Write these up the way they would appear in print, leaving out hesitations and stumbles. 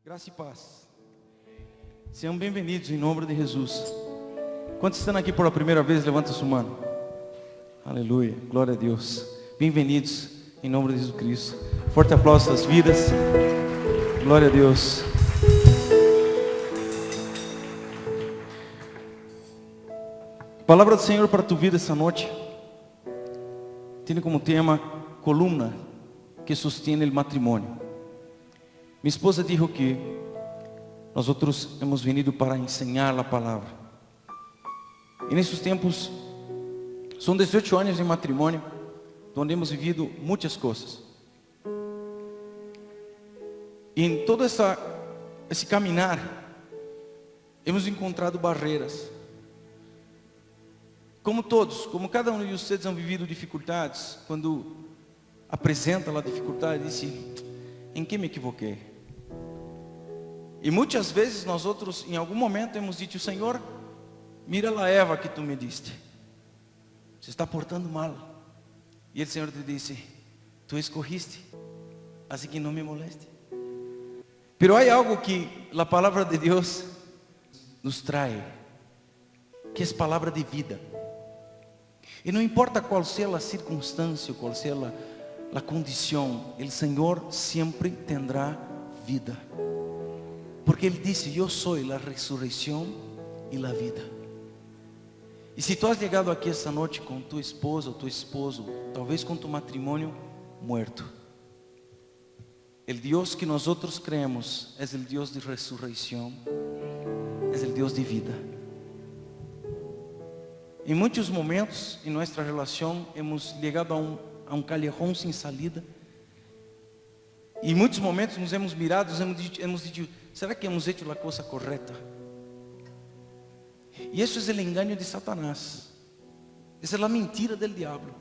Graça e paz. Sejam bem-vindos em nome de Jesus. Quantos estão aqui por a primeira vez? Levanta sua mão. Aleluia, glória a Deus. Bem-vindos em nome de Jesus Cristo. Forte aplauso às vidas. Glória a Deus. Palavra do Senhor para tu vida essa noite tem como tema coluna que sostiene o matrimônio. Minha esposa disse que nós outros hemos venido para ensinar a palavra. E nesses tempos, são 18 anos de matrimônio, onde hemos vivido muitas coisas. E em todo esse caminhar, hemos encontrado barreiras. Como todos, como cada um de vocês han vivido dificuldades, quando apresenta a dificuldade, diz: em que me equivoquei? E muitas vezes nós outros, em algum momento, hemos dito: Senhor, mira a Eva que tu me diste, se está portando mal. E o Senhor te disse: tu escorriste, assim que não me moleste. Pero há algo que a palavra de Deus nos traz, que é palavra de vida. E não importa qual seja a circunstância, qual seja a condição, o Senhor sempre tendrá vida. Porque Ele disse: eu sou a ressurreição e a vida. E se tu has chegado aqui essa noite com tu esposa ou tu esposo, talvez com tu matrimônio muerto, o Deus que nós outros creemos é o Deus de ressurreição, é o Deus de vida. Em muitos momentos em nossa relação hemos chegado a um callejón sem salida. E em muitos momentos nos hemos mirado, hemos dicho: será que hemos hecho a coisa correta? E isso é o engano de Satanás. Essa é a mentira do diabo.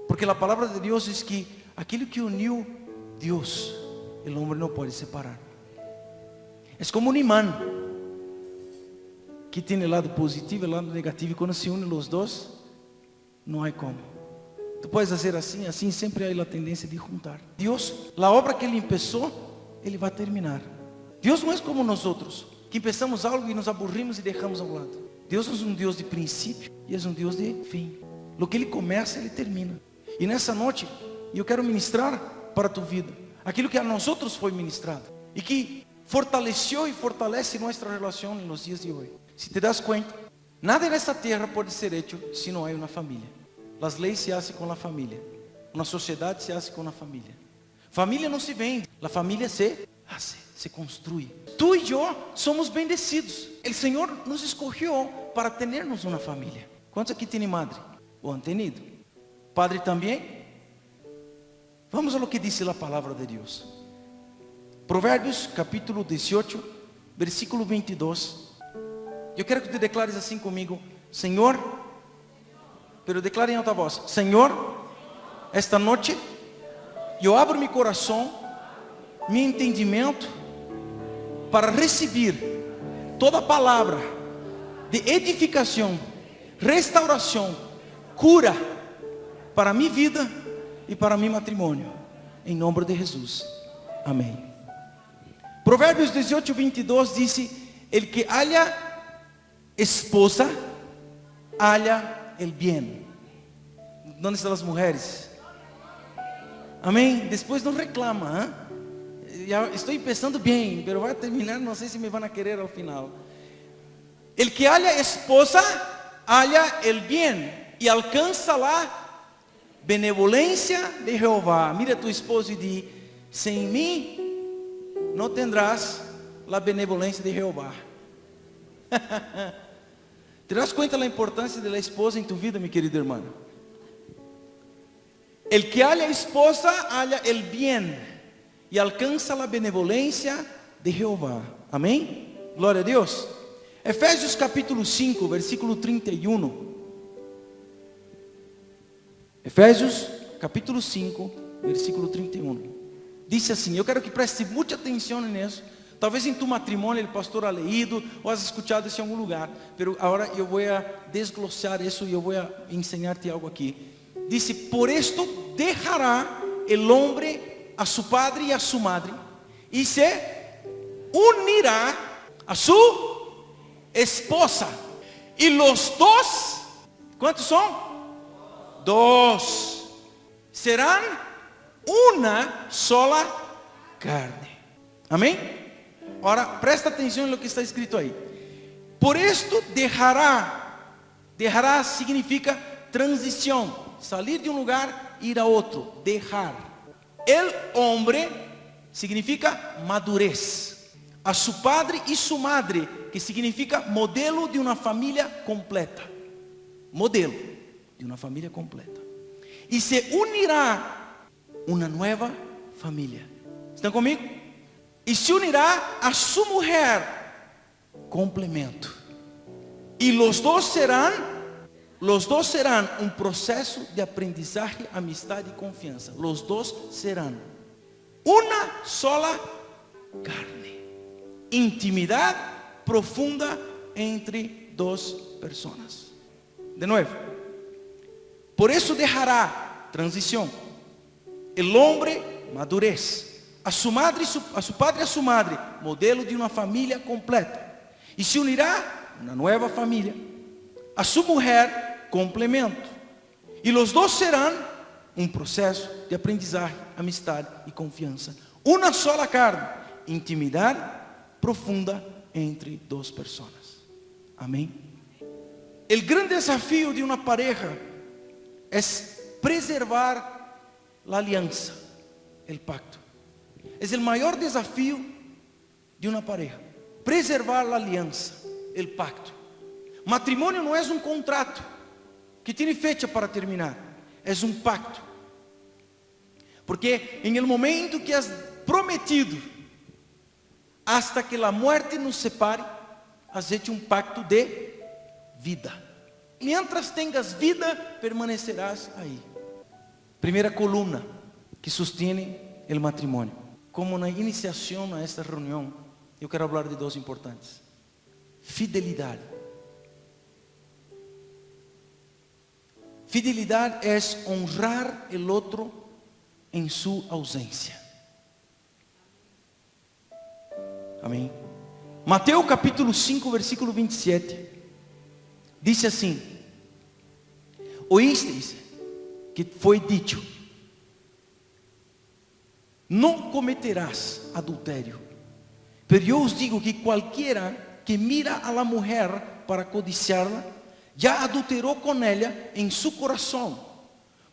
Porque a palavra de Deus diz que aquilo que uniu Deus, o homem não pode separar. É como um imã que tem o lado positivo e o lado negativo. E quando se unem os dois, não há como. Tu podes fazer assim, assim, sempre há a tendência de juntar. Deus, a obra que Ele começou, Ele vai terminar. Deus não é como nós outros, que começamos algo e nos aburrimos e deixamos ao lado. Deus é um Deus de princípio e é um Deus de fim. O que Ele começa, Ele termina. E nessa noite, eu quero ministrar para a tua vida aquilo que a nós outros foi ministrado e que fortaleceu e fortalece nossa relação nos dias de hoje. Se te das conta, nada nessa terra pode ser feito se não há uma família. As leis se fazem com a família. Uma sociedade se faz com a família. Família não se vende, a família se hace, se construi. Tu e eu somos bendecidos. O Senhor nos escolheu para termos uma família. Quantos aqui têm madre? Ou han tenido? Padre também? Vamos a lo que diz a palavra de Deus. Provérbios capítulo 18, versículo 22. Eu quero que te declares assim comigo: Senhor, pero declare em alta voz: Senhor, esta noite eu abro meu coração, meu entendimento, para receber toda palavra de edificação, restauração, cura para minha vida e para meu matrimônio, em nome de Jesus, amém. Provérbios 18, 22 diz: el que haya esposa, haya el bien. Onde estão as mulheres? Amém? Depois não reclama, hein? Já estou pensando bem, mas vai terminar, não sei se me vão a querer ao final. El que haya esposa, haya el bien e alcança a benevolência de Jeová. Mira a tu esposo e diz: sem mim não tendrás a benevolência de Jeová. Te das conta da importância da esposa em tu vida, minha querida irmã? El que haya esposa, haya el bien e alcança a benevolência de Jeová. Amém? Glória a Deus. Efésios capítulo 5, versículo 31. Efésios capítulo 5, versículo 31. Diz assim, eu quero que preste muita atenção nisso. Talvez em tu matrimônio o pastor ha leído ou has escuchado isso em algum lugar, mas agora eu vou desglosar isso e eu vou ensinar-te algo aqui. Dice: por esto dejará el hombre a su padre y a su madre y se unirá a su esposa. Y los dos, ¿cuántos son? Dos. Serán una sola carne. Amén. Ahora presta atención en lo que está escrito ahí. Por esto dejará. Dejará significa transición, salir de un lugar, ir a otro, dejar. El hombre significa madurez. A su padre y su madre, que significa modelo de una familia completa. Modelo de una familia completa. Y se unirá una nueva familia. ¿Están conmigo? Y se unirá a su mujer, complemento. Y los dos serán un proceso de aprendizaje, amistad y confianza. Los dos serán una sola carne. Intimidad profunda entre dos personas. De nuevo. Por eso dejará transición. El hombre, madurez. A su madre, a su padre y a su madre, modelo de una familia completa. Y se unirá una nueva familia. A su mujer, complemento. Y los dos serán un proceso de aprendizaje, amistad y confianza. Una sola carne, intimidad profunda entre dos personas. Amén. El gran desafío de una pareja es preservar la alianza, el pacto. Es el mayor desafío de una pareja. Preservar la alianza, el pacto. Matrimonio no es un contrato que tiene fecha para terminar. Es un pacto. Porque en el momento que has prometido, hasta que la muerte nos separe, has hecho un pacto de vida. Mientras tengas vida, permanecerás ahí. Primera columna que sostiene el matrimonio. Como una iniciación a esta reunión, yo quiero hablar de dos importantes. Fidelidad. Fidelidad es honrar el otro en su ausencia. Amém. Mateus capítulo 5, versículo 27. Dice assim: oísteis que foi dicho, não cometerás adultério. Pero yo os digo que cualquiera que mira a la mujer para codiciarla, ya adulteró con ella en su corazón.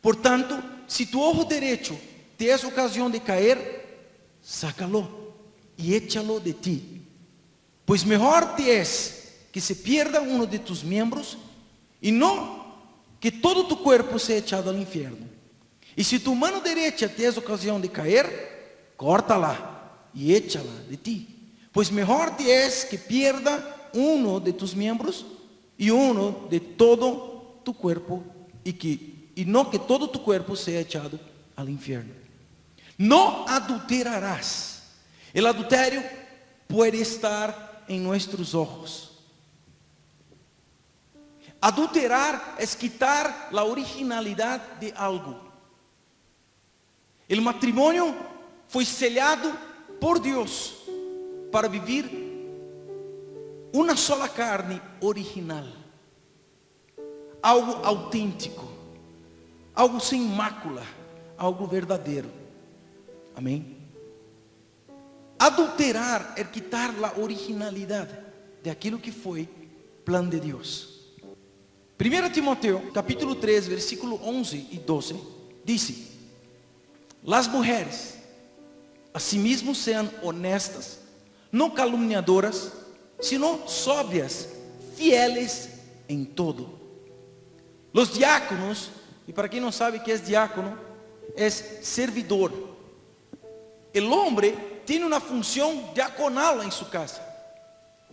Por tanto, si tu ojo derecho te es ocasión de caer, sácalo y échalo de ti. Pues mejor te es que se pierda uno de tus miembros y no que todo tu cuerpo sea echado al infierno. Y si tu mano derecha te es ocasión de caer, córtala y échala de ti. Pues mejor te es que pierda uno de tus miembros y uno de todo tu cuerpo y no que todo tu cuerpo sea echado al infierno. No adulterarás. El adulterio puede estar en nuestros ojos. Adulterar es quitar la originalidad de algo. El matrimonio fue sellado por Dios para vivir una sola carne original, algo auténtico, algo sin mácula, algo verdadeiro. Amém? Adulterar é quitar a originalidade de aquilo que foi plano de Deus. 1 Timoteo capítulo 3 versículo 11 e 12 dice: las mujeres asimismo sean honestas, no calumniadoras, sino sobrias, fieles en todo. Los diáconos, y para quien no sabe qué es diácono, es servidor. El hombre tiene una función diaconal en su casa.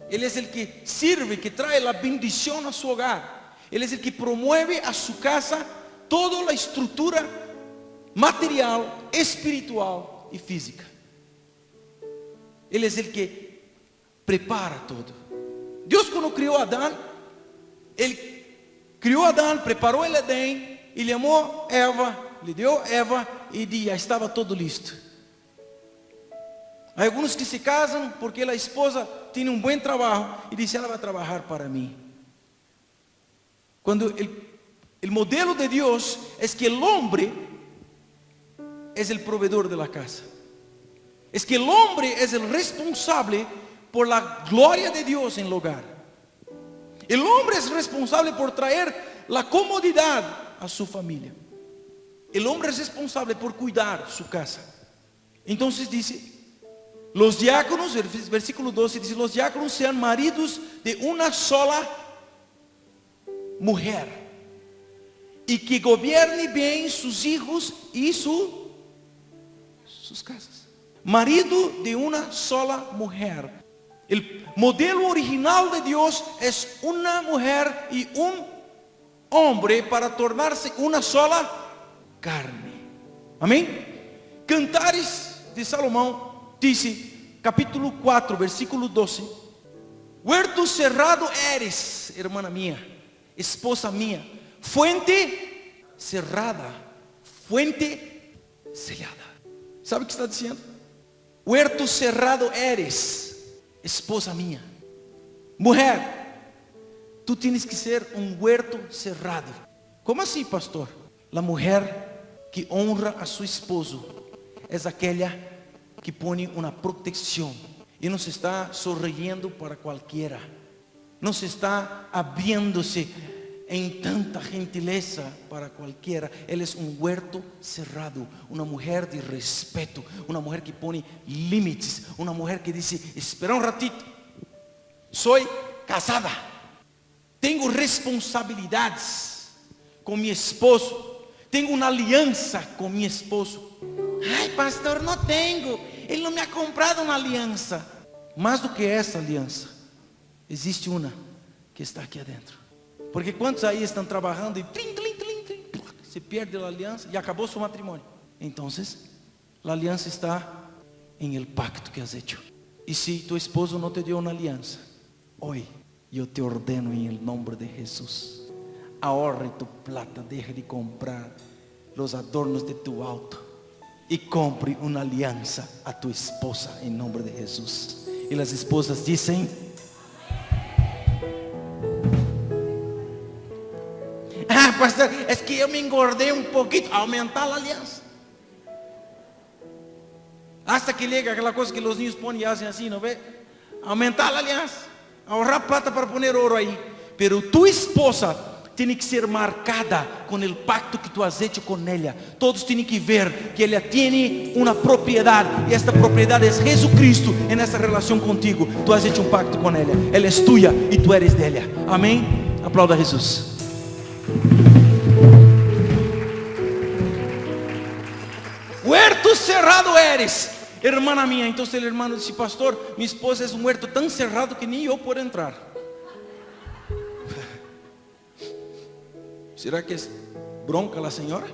Él es el que sirve, que trae la bendición a su hogar. Él es el que promueve a su casa toda la estructura material, espiritual y física. Él es el que prepara todo. Dios cuando crió a Adán, Él crió a Adán, preparó el Edén y le llamó Eva, le dio Eva y ya estaba todo listo. Há alguns que se casam porque a esposa tem um bom trabalho e diz, ela vai trabalhar para mim. Quando o modelo de Deus é que o homem é o provedor de la casa. É que o homem é o responsável por la glória de Deus em lugar. O homem é responsável por trazer la comodidade a sua família. O homem é responsável por cuidar sua casa. Então diz, los diáconos, el versículo 12 dice, los diáconos sean maridos de una sola mujer y que gobierne bien sus hijos y sus casas. Marido de una sola mujer. El modelo original de Dios es una mujer y un hombre para tornarse una sola carne. Amén. Cantares de Salomão dice, capítulo 4, versículo 12: huerto cerrado eres, hermana mía, esposa mía, fuente cerrada, fuente sellada. ¿Sabe o que está dizendo? Huerto cerrado eres, esposa mía. Mujer, tú tienes que ser un huerto cerrado. ¿Cómo así, pastor? La mujer que honra a su esposo es aquella que pone una protección y no se está sonriendo para cualquiera, no se está abriéndose en tanta gentileza para cualquiera. Él es un huerto cerrado, una mujer de respeto, una mujer que pone límites, una mujer que dice, espera un ratito, soy casada, tengo responsabilidades con mi esposo, tengo una alianza con mi esposo. Ay, pastor, no tengo, él no me ha comprado una alianza. Más do que essa aliança, existe uma que está aqui adentro. Porque quantos aí estão trabalhando e se perde a aliança e acabou seu matrimônio? Então, a aliança está em el pacto que has hecho. E se tu esposo não te deu uma aliança, hoje eu te ordeno em el nombre de Jesus, ahorre tu plata, deje de comprar los adornos de tu auto e compre uma aliança a tu esposa em nome de Jesus. E as esposas dizem: ah, pastor, é que eu me engordei um pouquinho. Aumentar a aliança. Hasta que llega aquela coisa que os niños põem e fazem assim, não vê? Aumentar a aliança. Ahorrar plata para poner ouro aí. Pero tu esposa tem que ser marcada com o pacto que tu has hecho com ela. Todos têm que ver que ela tem uma propriedade, e esta propriedade é Jesucristo em essa relação contigo. Tu has hecho um pacto com ela, ela é tuya e tu eres dela. Amém? Aplauda a Jesus. Huerto cerrado eres, hermana minha. Então o hermano disse: pastor, minha esposa é um huerto tão cerrado que nem eu posso entrar. Será que é bronca a senhora?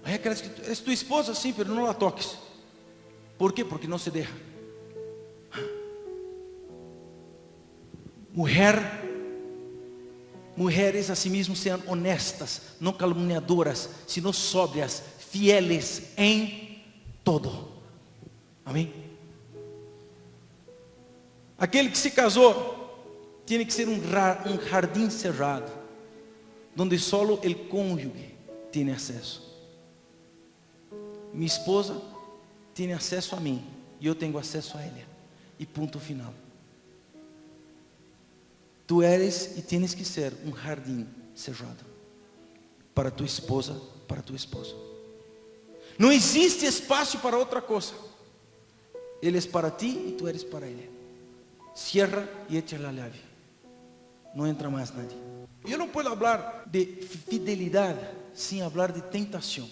Aí crees que é tua esposa, sim, mas não la toques. ¿Por quê? Porque não se deixa. Mulheres asimismo sean honestas, não caluniadoras, sino sóbrias, fieles em todo. Amém? Aquele que se casou tem que ser um jardim cerrado, donde solo el cônjuge tiene acesso. Minha esposa tem acesso a mim e eu tenho acesso a ela. E ponto final. Tu eres e tienes que ser um jardim cerrado para tua esposa, para tu esposo. Não existe espaço para outra coisa. Ele é para ti e tu eres para ele. Cierra e echa a llave. Não entra mais nadie. Eu não posso falar de fidelidade sem falar de tentação.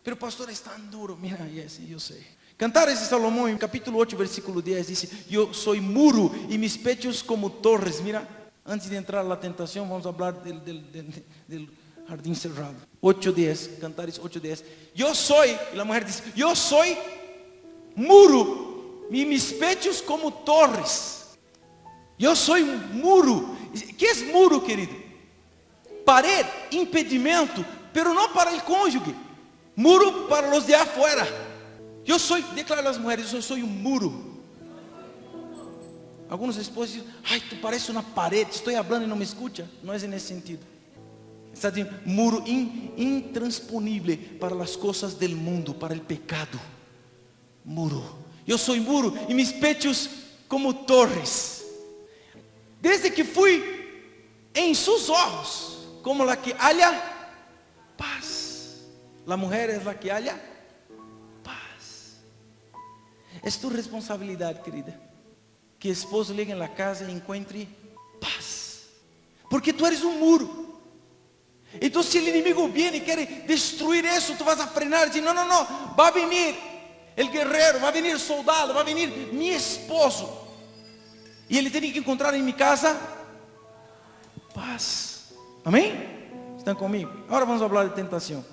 Pero pastor, é tão duro. Mira, eu sei. Cantares de Salomão, em capítulo 8, versículo 10, diz: eu sou muro e mis pechos como torres. Mira, antes de entrar na tentação, vamos falar del jardim cerrado. 8:10, Cantares 8:10. Eu sou, e a mulher diz: eu sou muro e mis pechos como torres. Eu sou muro. Que é muro, querido? Parede, impedimento, pero não para o cônjuge. Muro para os de afuera. declara las mujeres, yo soy un muro. Algunos esposos dicen, ay, tú pareces una pared, estoy hablando y no me escucha. No es en ese sentido. Está diciendo, muro intransponível para las cosas del mundo, para el pecado. Muro. Yo soy muro y mis pechos como torres. Desde que fui en sus ojos como la que halla paz. La mujer es la que halla paz. Es tu responsabilidad, querida, que el esposo llegue en la casa y encuentre paz. Porque tú eres un muro. Entonces si el enemigo viene y quiere destruir eso, tú vas a frenar y decir, no, va a venir el guerrero, va a venir el soldado, va a venir mi esposo. Y él tiene que encontrar en mi casa paz. Amén. ¿Están conmigo? Ahora vamos a hablar de tentación.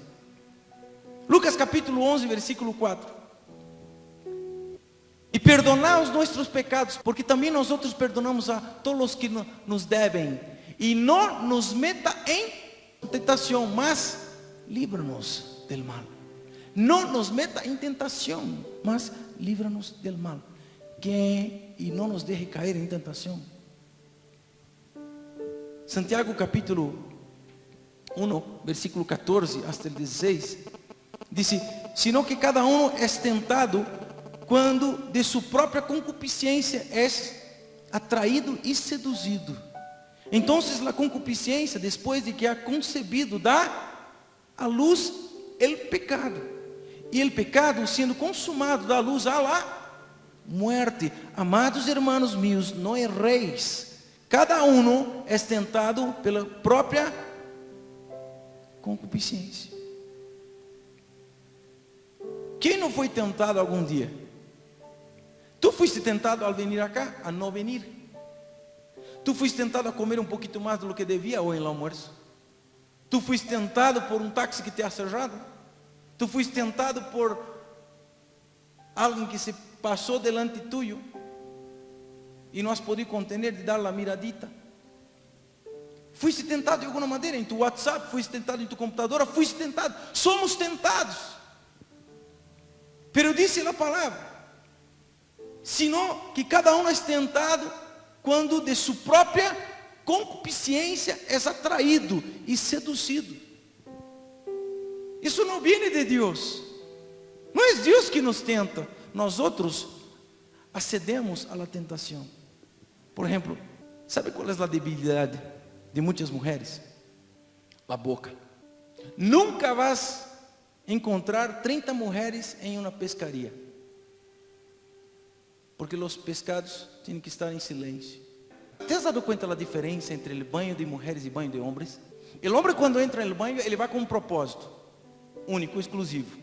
Lucas capítulo 11, versículo 4. Y perdonaos nuestros pecados, porque también nosotros perdonamos a todos los que nos deben. Y no nos meta en tentación, mas líbranos del mal. No nos meta en tentación, mas líbranos del mal. Y no nos deje caer en tentación. Santiago capítulo 1, versículo 14 hasta el 16. Dice, sino que cada uno es tentado quando de sua própria concupiscência é atraído e seduzido. Então, a concupiscência, depois de que ha concebido, dá à luz o pecado. E o pecado, sendo consumado, dá luz a la muerte. Amados hermanos míos, não erreis. Cada um é tentado pela própria concupiscência. Quem não foi tentado algum dia? Tu fuiste tentado ao venir acá, a não venir. Tu fuiste tentado a comer um pouquinho mais do que devia ou em almoço. Tu fuiste tentado por um táxi que te ha cerrado. Tu fuiste tentado por alguém que se passou delante tuyo e não has podido contener de dar a miradita. Fuiste tentado de alguma maneira em tu WhatsApp, fuiste tentado em tu computadora, fuiste tentado. Somos tentados. Pero dice a palavra, sino que cada um é tentado quando de sua própria concupiscência é atraído e seduzido. Isso não vem de Deus. Não é Deus que nos tenta. Nós outros acedemos à tentação. Por exemplo, sabe qual é a debilidade de muitas mulheres? A boca. Nunca vas encontrar 30 mulheres em uma pescaria. Porque os pescados têm que estar em silêncio. ¿Te has dado cuenta da diferença entre o banho de mulheres e banho de homens? O homem, quando entra no banho, ele vai com um propósito único, exclusivo.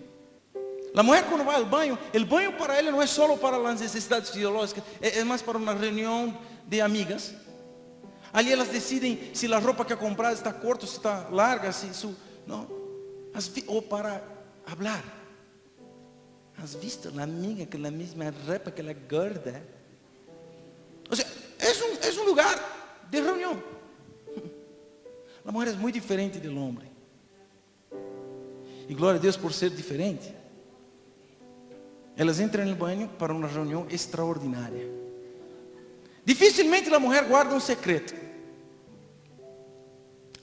A mulher, quando vai ao banho, o banho para ele não é só para as necessidades fisiológicas, é mais para uma reunião de amigas. Ali elas decidem se a roupa que ha comprado está corta, se está larga, se isso, não, ou para falar. ¿Has visto la amiga que la misma ropa que la gorda? O sea, es un lugar de reunión. La mujer es muy diferente del hombre. Y gloria a Dios por ser diferente. Elas entram no banho para uma reunião extraordinária. Dificilmente a mulher guarda um secreto.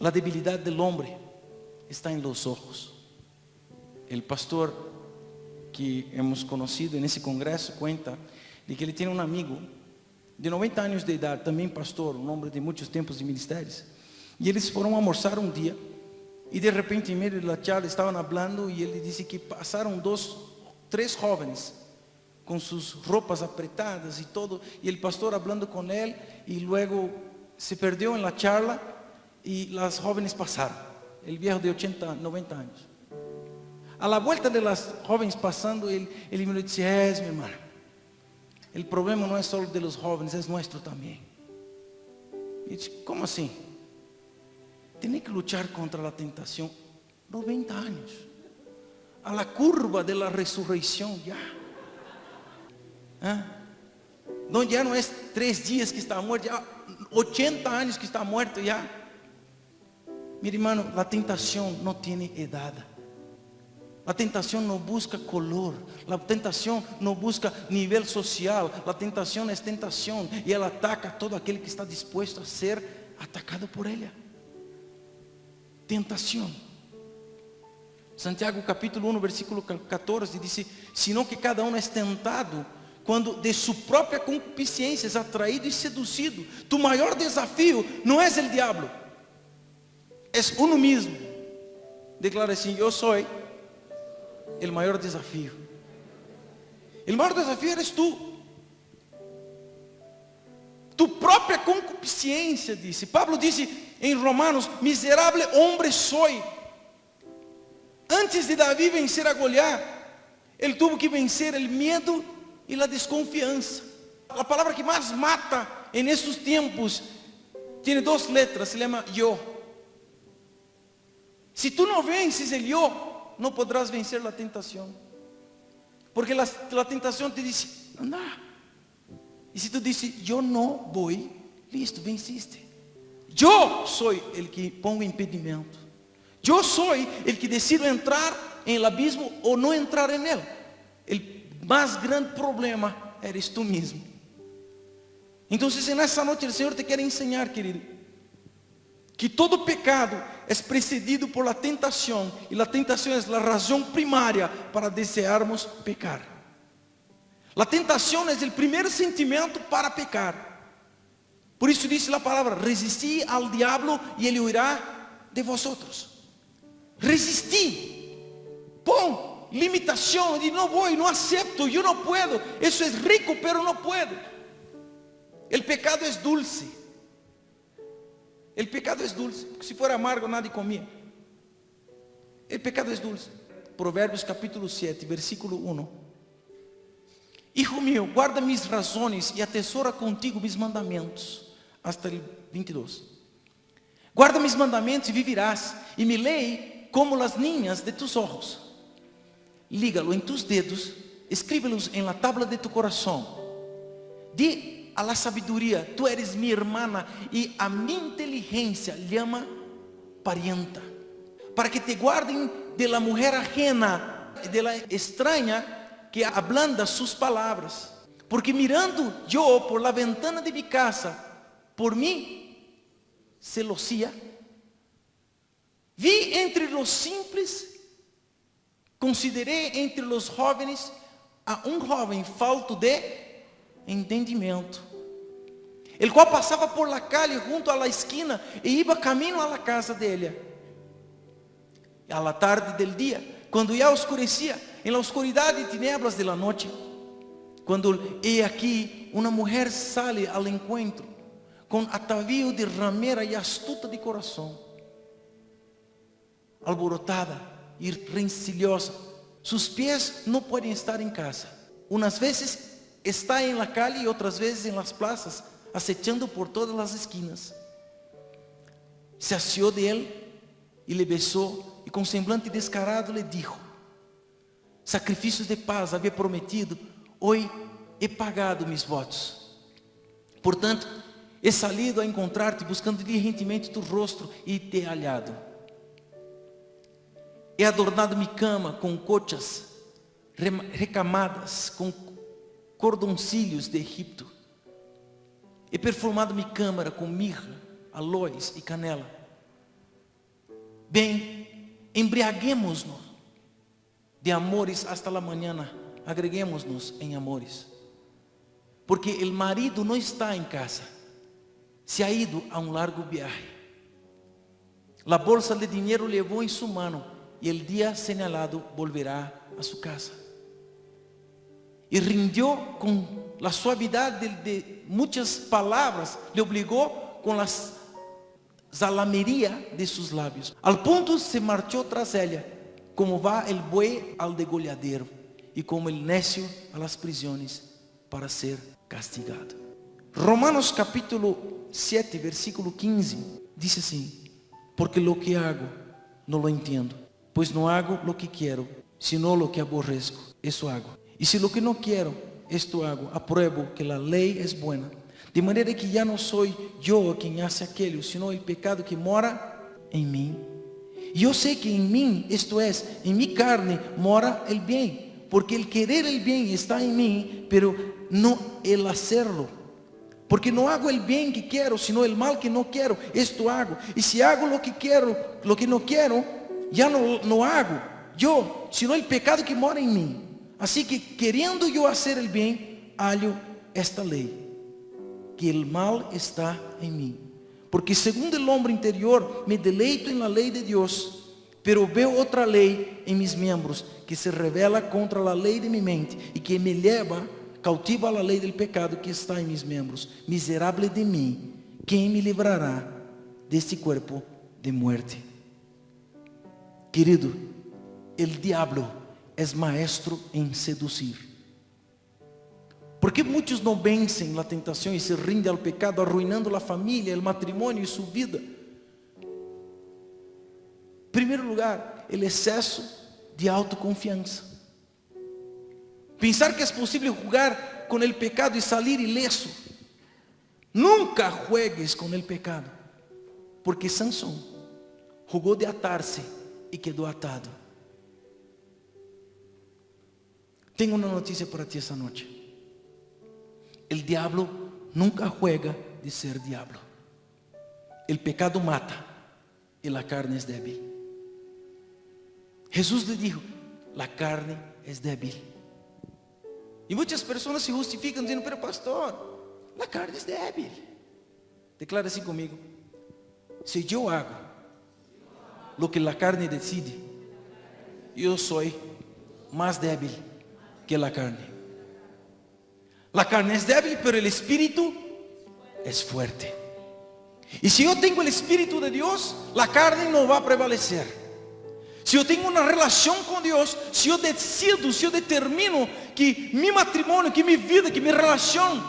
A debilidade do homem está em los ojos. El pastor que hemos conocido nesse congresso cuenta de que ele tem um amigo de 90 anos de idade, também pastor, um homem de muitos tempos de ministérios. E eles foram almoçar um dia e de repente, em meio da charla, estavam falando e ele disse que passaram 3 jovens com suas roupas apretadas e todo, e o pastor falando com ele e logo se perdeu na charla e as jovens passaram. O viejo de 80, 90 anos. A la vuelta de las jóvenes pasando, ele me disse, mi hermano, el problema no es solo de los jóvenes, es nuestro también. E disse, como assim? Tiene que luchar contra la tentación. 90 años. A la curva de la resurrección ya. Donde ya no es 3 días que está muerto, ya 80 años que está muerto ya. Mi hermano, la tentación no tiene edad. La tentación no busca color, la tentación no busca nivel social, la tentación es tentación y ela ataca a todo aquel que está dispuesto a ser atacado por ella. Tentación. Santiago capítulo 1 versículo 14 dice, sino que cada uno es tentado quando de sua própria concupiscência é atraído e seduzido. Tu maior desafio não é o diabo, é uno mesmo. Declara assim, eu sou o maior desafio. O maior desafio eres tu. Tu própria concupiscência, disse. Pablo disse em Romanos, miserável homem soy. Antes de Davi vencer a Goliat, ele tuvo que vencer o medo e a desconfiança. A palavra que mais mata em esses tempos tem duas letras, se chama yo. Se tu não vences el yo, não podrás vencer a tentação. Porque a tentação te diz, anda. E se tu dizes, eu não vou, listo, venciste. Eu sou o que pongo impedimento. Eu sou o que decido entrar em el abismo ou não entrar em ele. O mais grande problema eres tu mesmo. Então, nessa noite o Senhor te quer ensinar, querido, que todo pecado é precedido por la tentação, e a tentação é a razão primária para desearmos pecar. A tentação é o primeiro sentimento para pecar. Por isso diz a palavra, resisti al diablo e ele huirá de vosotros. Resistir, pon limitação, de não vou, não acepto, eu não puedo, isso é rico, pero não puedo. O pecado é dulce. O pecado é dulce, porque se for amargo nadie comia. O pecado é dulce. Provérbios capítulo 7, versículo 1. Hijo mío, guarda mis razones e atesora contigo mis mandamentos. Hasta el 22. Guarda mis mandamentos e vivirás, e mi lei como las niñas de tus ojos. Lígalo en tus dedos, escríbelos en la tabla de tu corazón. Di a la sabiduría, tú eres mi hermana, y a mi inteligencia llama parienta. Para que te guarden de la mujer ajena, de la extraña que ablanda sus palabras. Porque mirando yo por la ventana de mi casa, por mí, celosía, vi entre los simples, considerei entre os jovens a um jovem falto de entendimento, el qual passava por la calle junto a la esquina e iba camino a la casa dele. A la tarde del dia, quando já oscurecia, en la oscuridad y tinieblas de la noche, quando he aquí uma mulher sale ao encontro com atavío de ramera e astuta de coração, alborotada e rencillosa. Sus pies não podem estar em casa. Unas vezes está em la calle e outras vezes em las plazas, acechando por todas as esquinas. Se asió de él e le besou, e com semblante descarado le dijo: sacrifícios de paz havia prometido, hoy he pagado mis votos. Portanto, he salido a encontrar-te, buscando diligentemente tu rostro, e te he hallado. He adornado mi cama com cochas recamadas, com cordoncillos de Egipto. He perfumado mi câmara com mirra, aloes e canela. Bem, embriaguemos-nos de amores hasta la mañana, agreguemos-nos em amores. Porque el marido não está em casa, se ha ido a um largo viaje. La bolsa de dinheiro levou em su mano, e el día señalado volverá a su casa. Y rindió con la suavidad de muchas palabras, le obligó con la zalamería de sus labios. Al punto se marchó tras ella, como va el buey al degolladero, y como el necio a las prisiones para ser castigado. Romanos capítulo 7, versículo 15, dice así: porque lo que hago no lo entiendo, pues no hago lo que quiero, sino lo que aborrezco, eso hago. Y si lo que no quiero, esto hago, apruebo que la ley es buena. De manera que ya no soy yo quien hace aquello, sino el pecado que mora en mí. Y yo sé que en mí, esto es, en mi carne, mora el bien. Porque el querer el bien está en mí, pero no el hacerlo. Porque no hago el bien que quiero, sino el mal que no quiero. Esto hago. Y si hago lo que quiero, lo que no quiero, ya no hago yo, sino el pecado que mora en mí. Así que queriendo yo hacer el bien, hallo esta ley, que el mal está en mí. Porque según el hombre interior, me deleito en la ley de Dios, pero veo otra ley en mis miembros, que se revela contra la ley de mi mente, y que me lleva cautiva a la ley del pecado que está en mis miembros. Miserable de mí, ¿quién me librará de este cuerpo de muerte? Querido, el diablo es maestro en seducir. ¿Por qué muchos no vencen la tentación y se rinden al pecado, arruinando la familia, el matrimonio y su vida? En primer lugar, el exceso de autoconfianza. Pensar que es posible jugar con el pecado y salir ileso. Nunca juegues con el pecado, porque Sansón jugó de atarse y quedó atado. Tengo una noticia para ti esta noche. El diablo nunca juega de ser diablo. El pecado mata y la carne es débil. Jesús le dijo, la carne es débil. Y muchas personas se justifican diciendo, pero pastor, la carne es débil. Declara así conmigo: si yo hago lo que la carne decide, yo soy más débil que la carne. La carne es débil, pero el espíritu es fuerte. Y si yo tengo el espíritu de Dios, la carne no va a prevalecer. Si yo tengo una relación con Dios, si yo decido, si yo determino que mi matrimonio, que mi vida, que mi relación,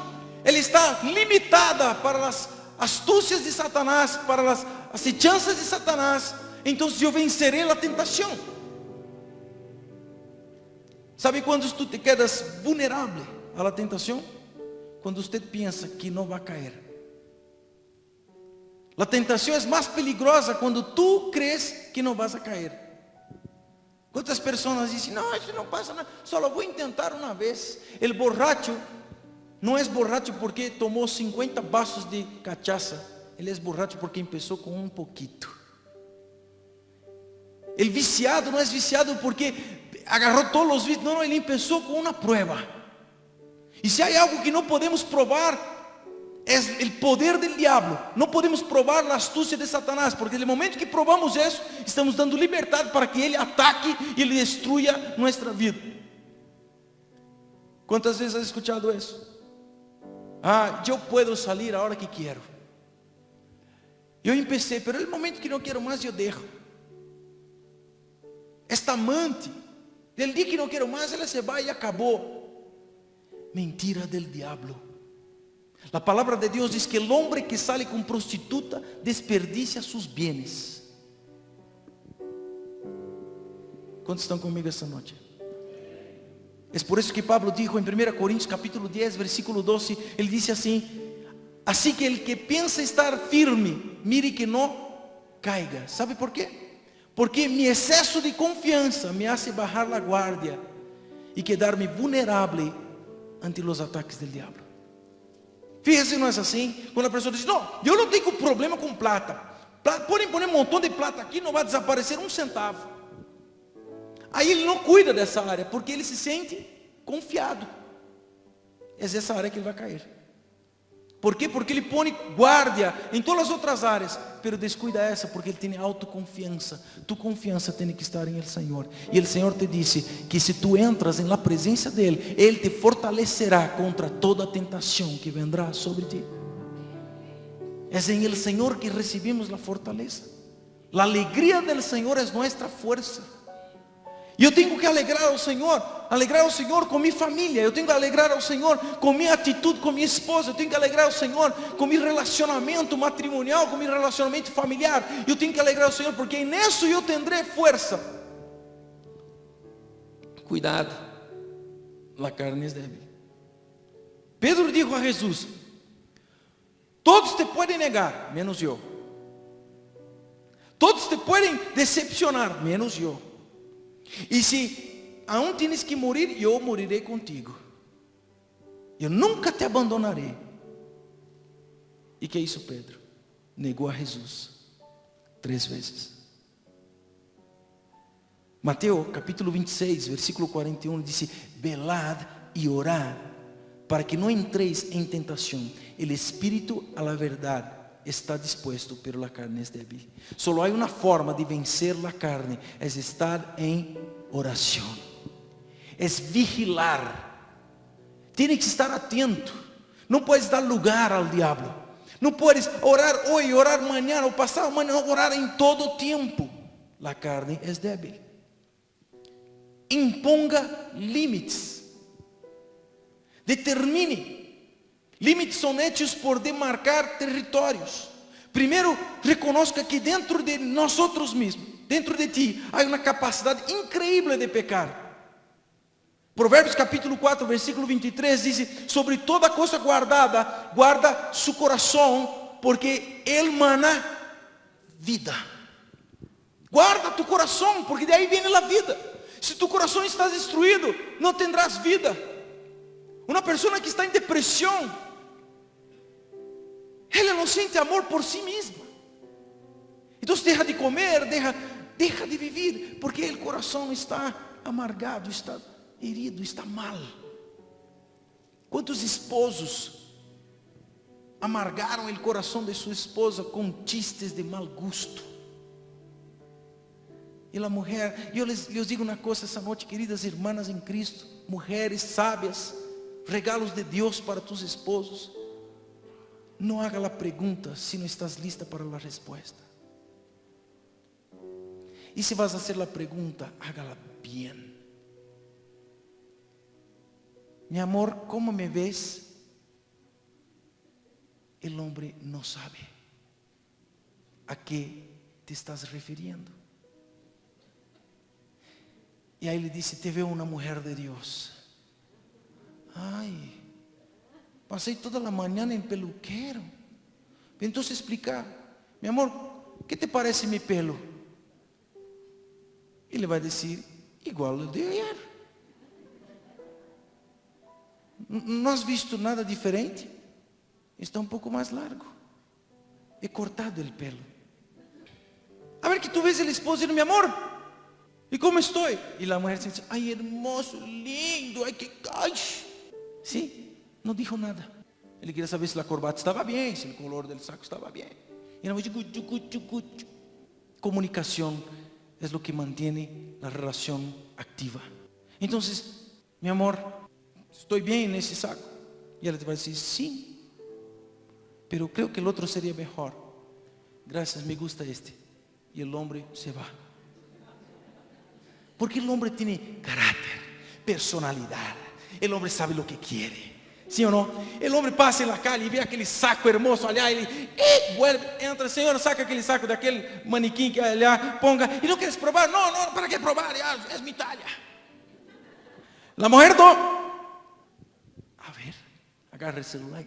él está limitada para las astucias de Satanás, para las acechanzas de Satanás, entonces yo venceré la tentación. ¿Sabe cuando tú te quedas vulnerable a la tentación? Cuando usted piensa que no va a caer. La tentación es más peligrosa cuando tú crees que no vas a caer. ¿Cuántas personas dicen, no, eso no pasa nada, solo voy a intentar una vez? El borracho no es borracho porque tomó 50 vasos de cachaza. Él es borracho porque empezó con un poquito. El viciado no es viciado porque agarró todos los vicios. No, él empezó con una prueba. Y si hay algo que no podemos probar, es el poder del diablo. No podemos probar la astucia de Satanás, porque en el momento que probamos eso, estamos dando libertad para que él ataque y él destruya nuestra vida. ¿Cuántas veces has escuchado eso? Yo puedo salir a hora que quiero. Yo empecé, pero en el momento que no quiero más, yo dejo. Esta amante, del día que no quiero más, ella se va y acabó. Mentira del diablo. La palabra de Dios dice que el hombre que sale con prostituta desperdicia sus bienes. ¿Cuántos están conmigo esta noche? Es por eso que Pablo dijo en 1 Corintios capítulo 10 versículo 12, él dice así: así que el que piensa estar firme, mire que no caiga. ¿Sabe por qué? Porque mi exceso de confianza me hace bajar la guardia y quedarme vulnerable ante los ataques del diablo. Fíjese, no es así. Cuando la persona dice, no, yo no tengo problema con plata. Pueden poner un montón de plata aquí, no va a desaparecer un centavo. Aí ele não cuida dessa área, porque ele se sente confiado. É essa área que ele vai cair. ¿Por quê? Porque ele põe guarda em todas as outras áreas, pero descuida essa, porque ele tem autoconfiança. Tu confiança tem que estar em el Senhor. E o Senhor te disse que se tu entras na presença dele, ele te fortalecerá contra toda tentação que vendrá sobre ti. É em el Senhor que recebemos a fortaleza. A alegria del Senhor é nossa força. E eu tenho que alegrar ao Senhor com minha família. Eu tenho que alegrar ao Senhor com minha atitude, com minha esposa. Eu tenho que alegrar ao Senhor com meu relacionamento matrimonial, com meu relacionamento familiar. Eu tenho que alegrar ao Senhor porque nisso eu tendré força. Cuidado, a carne é débil. Pedro dijo a Jesus: todos te podem negar, menos eu. Todos te pueden decepcionar, menos yo. Y si aún tienes que morir, yo moriré contigo. Yo nunca te abandonaré. ¿Y qué hizo Pedro? Negó a Jesús 3 veces. Mateo capítulo 26, versículo 41 dice: velad y orad para que no entréis en tentación. El espíritu a la verdad está dispuesto, pero la carne es débil. Solo hay una forma de vencer la carne, es estar en oración, es vigilar. Tienes que estar atento. No puedes dar lugar al diablo. No puedes orar hoy, orar mañana o pasado mañana, orar en todo tiempo. La carne es débil. Imponga límites. Determine. Límites são hechos por demarcar territórios. Primeiro, reconozca que dentro de nós mesmos, dentro de ti, há uma capacidade increíble de pecar. Provérbios capítulo 4, versículo 23 diz: sobre toda coisa guardada, guarda su coração, porque ele mana vida. Guarda tu coração, porque de aí vem a vida. Se tu coração está destruído, não tendrás vida. Uma pessoa que está em depressão, ela não sente amor por si mesma. Então deixa de comer, deixa de viver, porque o coração está amargado, está herido, está mal. Quantos esposos amargaram o coração de sua esposa com chistes de mau gosto? E a mulher, eu lhes digo uma coisa essa noite, queridas irmãs em Cristo, mulheres sábias, regalos de Deus para tus esposos. Não haga a pergunta se não estás lista para a resposta. E se vas a hacer a pergunta, hágala bem. Mi amor, ¿cómo me ves? El hombre no sabe a qué te estás refiriendo. Y ahí le dice: te veo una mujer de Dios. Ay, pasé toda la mañana en peluquero. Entonces explicar: mi amor, ¿qué te parece mi pelo? Y le va a decir: igual al de ayer. ¿No has visto nada diferente? Está un poco más largo. He cortado el pelo. A ver que tú ves el esposo y dice: mi amor, ¿y cómo estoy? Y la mujer dice: ay, hermoso, lindo, ay, que ay. Sí, no dijo nada. Ele queria saber se a corbata estava bem, se o color do saco estava bem. E não digo, comunicação é o que mantém a relação ativa. Então, meu amor, estou bem nesse saco. E ela vai dizer: sim, pero creo que o outro seria melhor. Graças, me gusta este. E o homem se vai. Porque o homem tem caráter, personalidade. O homem sabe o que quer. Sim ou não? O homem passa na calle e vê aquele saco hermoso allá. Ele entra: senhor, saca aquele saco daquele manequim que allá, ponga. E não queres provar? Não, não, para que provar? É minha talha. A mulher do... A ver, agarra o celular.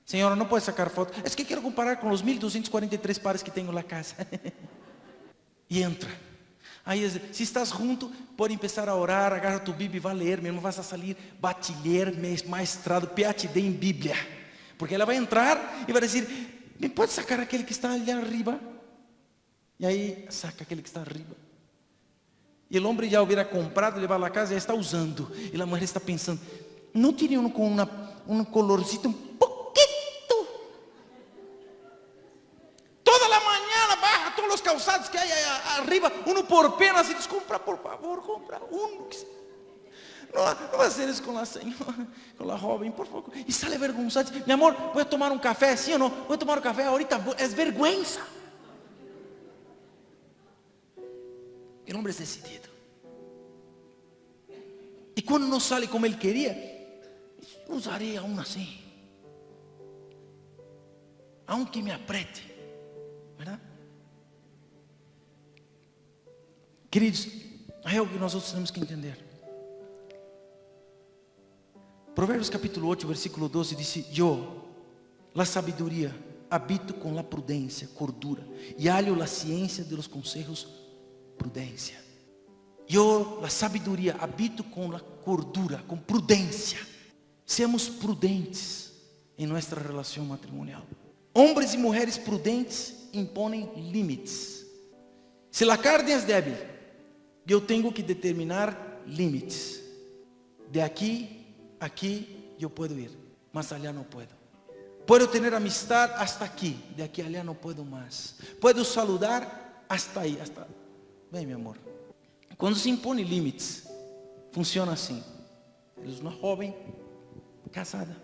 Senhora, não pode sacar foto. É que quero comparar com os 1243 pares que tenho na casa. E entra. Aí, se estás junto, pode começar a orar, agarra tu Bíblia e vai ler, mesmo vas a salir bachiller, maestrado, PhD em Bíblia. Porque ela vai entrar e vai dizer: me pode sacar aquele que está ali arriba? E aí, saca aquele que está arriba. E o homem já hubiera comprado, levar a casa, já está usando. E a mulher está pensando: não teria um com um colorcito um pouquinho. Toda a manhã baja todos os calçados que há arriba, um por pena, se diz: compra, por favor, compra um. Não vai ser isso com a senhora, com a jovem, por favor. E sale vergonzado: meu amor, vou tomar um café, sim ou não? Vou tomar um café ahorita, é vergüenza. O homem é decidido. E quando não sale como ele queria, usarei aún assim, aunque me apriete, verdade? Queridos, é algo que nós temos que entender. Provérbios capítulo 8, versículo 12 diz: yo, la sabiduría, habito con la prudencia, cordura, y hallo la ciencia de los consejos, prudencia. Yo, la sabiduría, habito con la cordura, con prudencia. Seamos prudentes en nuestra relación matrimonial. Hombres y mujeres prudentes imponen límites. Si la carne es débil, yo tengo que determinar límites. De aquí a aquí yo puedo ir, más allá no puedo. Puedo tener amistad hasta aquí, de aquí a allá no puedo más. Puedo saludar hasta ahí, hasta... Ven, mi amor. Quando se impõe limites, funciona assim. Eres uma jovem casada,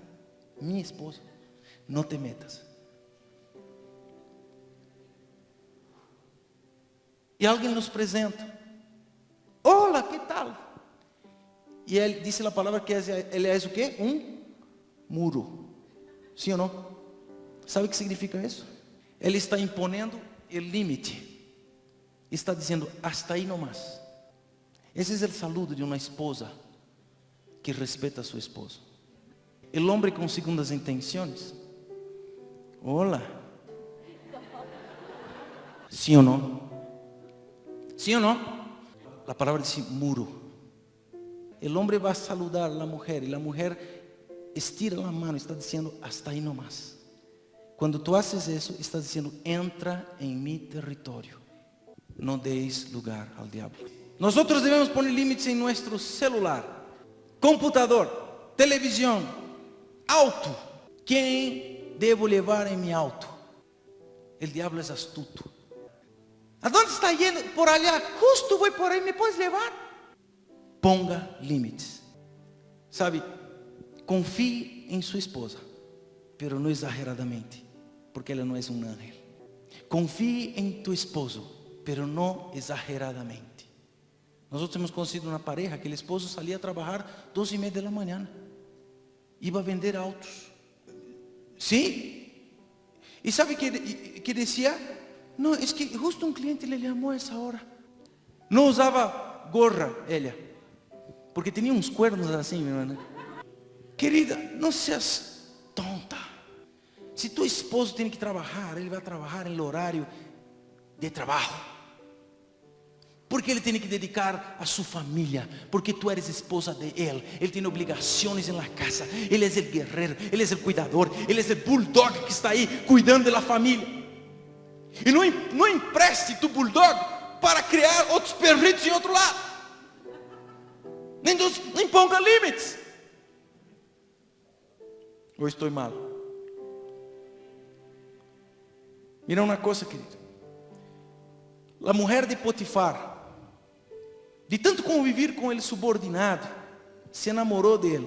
minha esposa, não te metas. E alguém nos apresenta. Olá, que tal? E ele disse a palavra que ele é o quê? Muro. Sim ou não? Sabe o que significa isso? Ele está imponendo o limite. Está dizendo, hasta aí não mais. Esse é o saludo de uma esposa que respeita a seu esposo. O homem com segundas intenções. Olá. Sim ou não? Sim ou não? A palavra diz muro. O homem vai saludar a mulher e a mulher estira a mão, está dizendo hasta aí não mais. Quando tu haces isso, está dizendo entra em mi território. Não deis lugar ao diabo. Nós devemos pôr limites em nosso celular, computador, televisão, auto. Quem devo levar em meu auto? O diabo é astuto. Aonde está indo? Por allá. Justo vou por aí. ¿Me podes levar? Ponga limites. Sabe? Confie em sua esposa, pero não exageradamente, porque ela não é um ángel. Confie em tu esposo, pero não exageradamente. Nós temos conhecido uma pareja que o esposo saía a trabalhar 2:30 da manhã, iba a vender autos. Sim. E sabe que dizia? Não, é que justo um cliente lhe chamou a essa hora. Não usava gorra, ela, porque tinha uns cuernos assim, meu irmão. Querida, não seas tonta. Se tu esposo tem que trabalhar, ele vai trabalhar no horário de trabalho. Porque ele tem que dedicar a sua família. Porque tu eres esposa de ele. Ele tem obrigações na casa. Ele é o guerreiro, ele é o cuidador, ele é o bulldog que está aí cuidando da família. E não empreste tu bulldog para criar outros perritos em outro lado. Nem ponga limites. Ou estou mal? Mira uma coisa, querido. A mulher de Potifar, de tanto conviver com ele subordinado, se enamorou dele.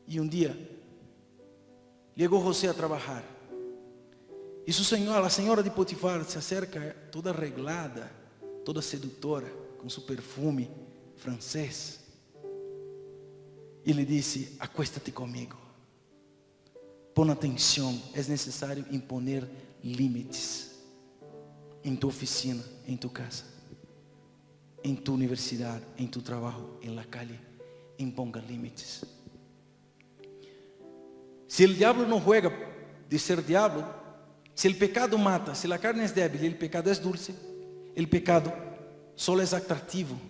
E um dia, chegou José a trabalhar. E a senhora de Potifar se acerca toda arreglada, toda sedutora, com seu perfume francês. E lhe disse, acuéstate comigo. Pon atenção, é necessário imponer limites. Em tu oficina, em tu casa, em tu universidade, em tu trabalho, em la calle, imponga limites. Se o diabo não juega de ser diabo, se o pecado mata, se a carne é débil e o pecado é dulce, o pecado só é atrativo,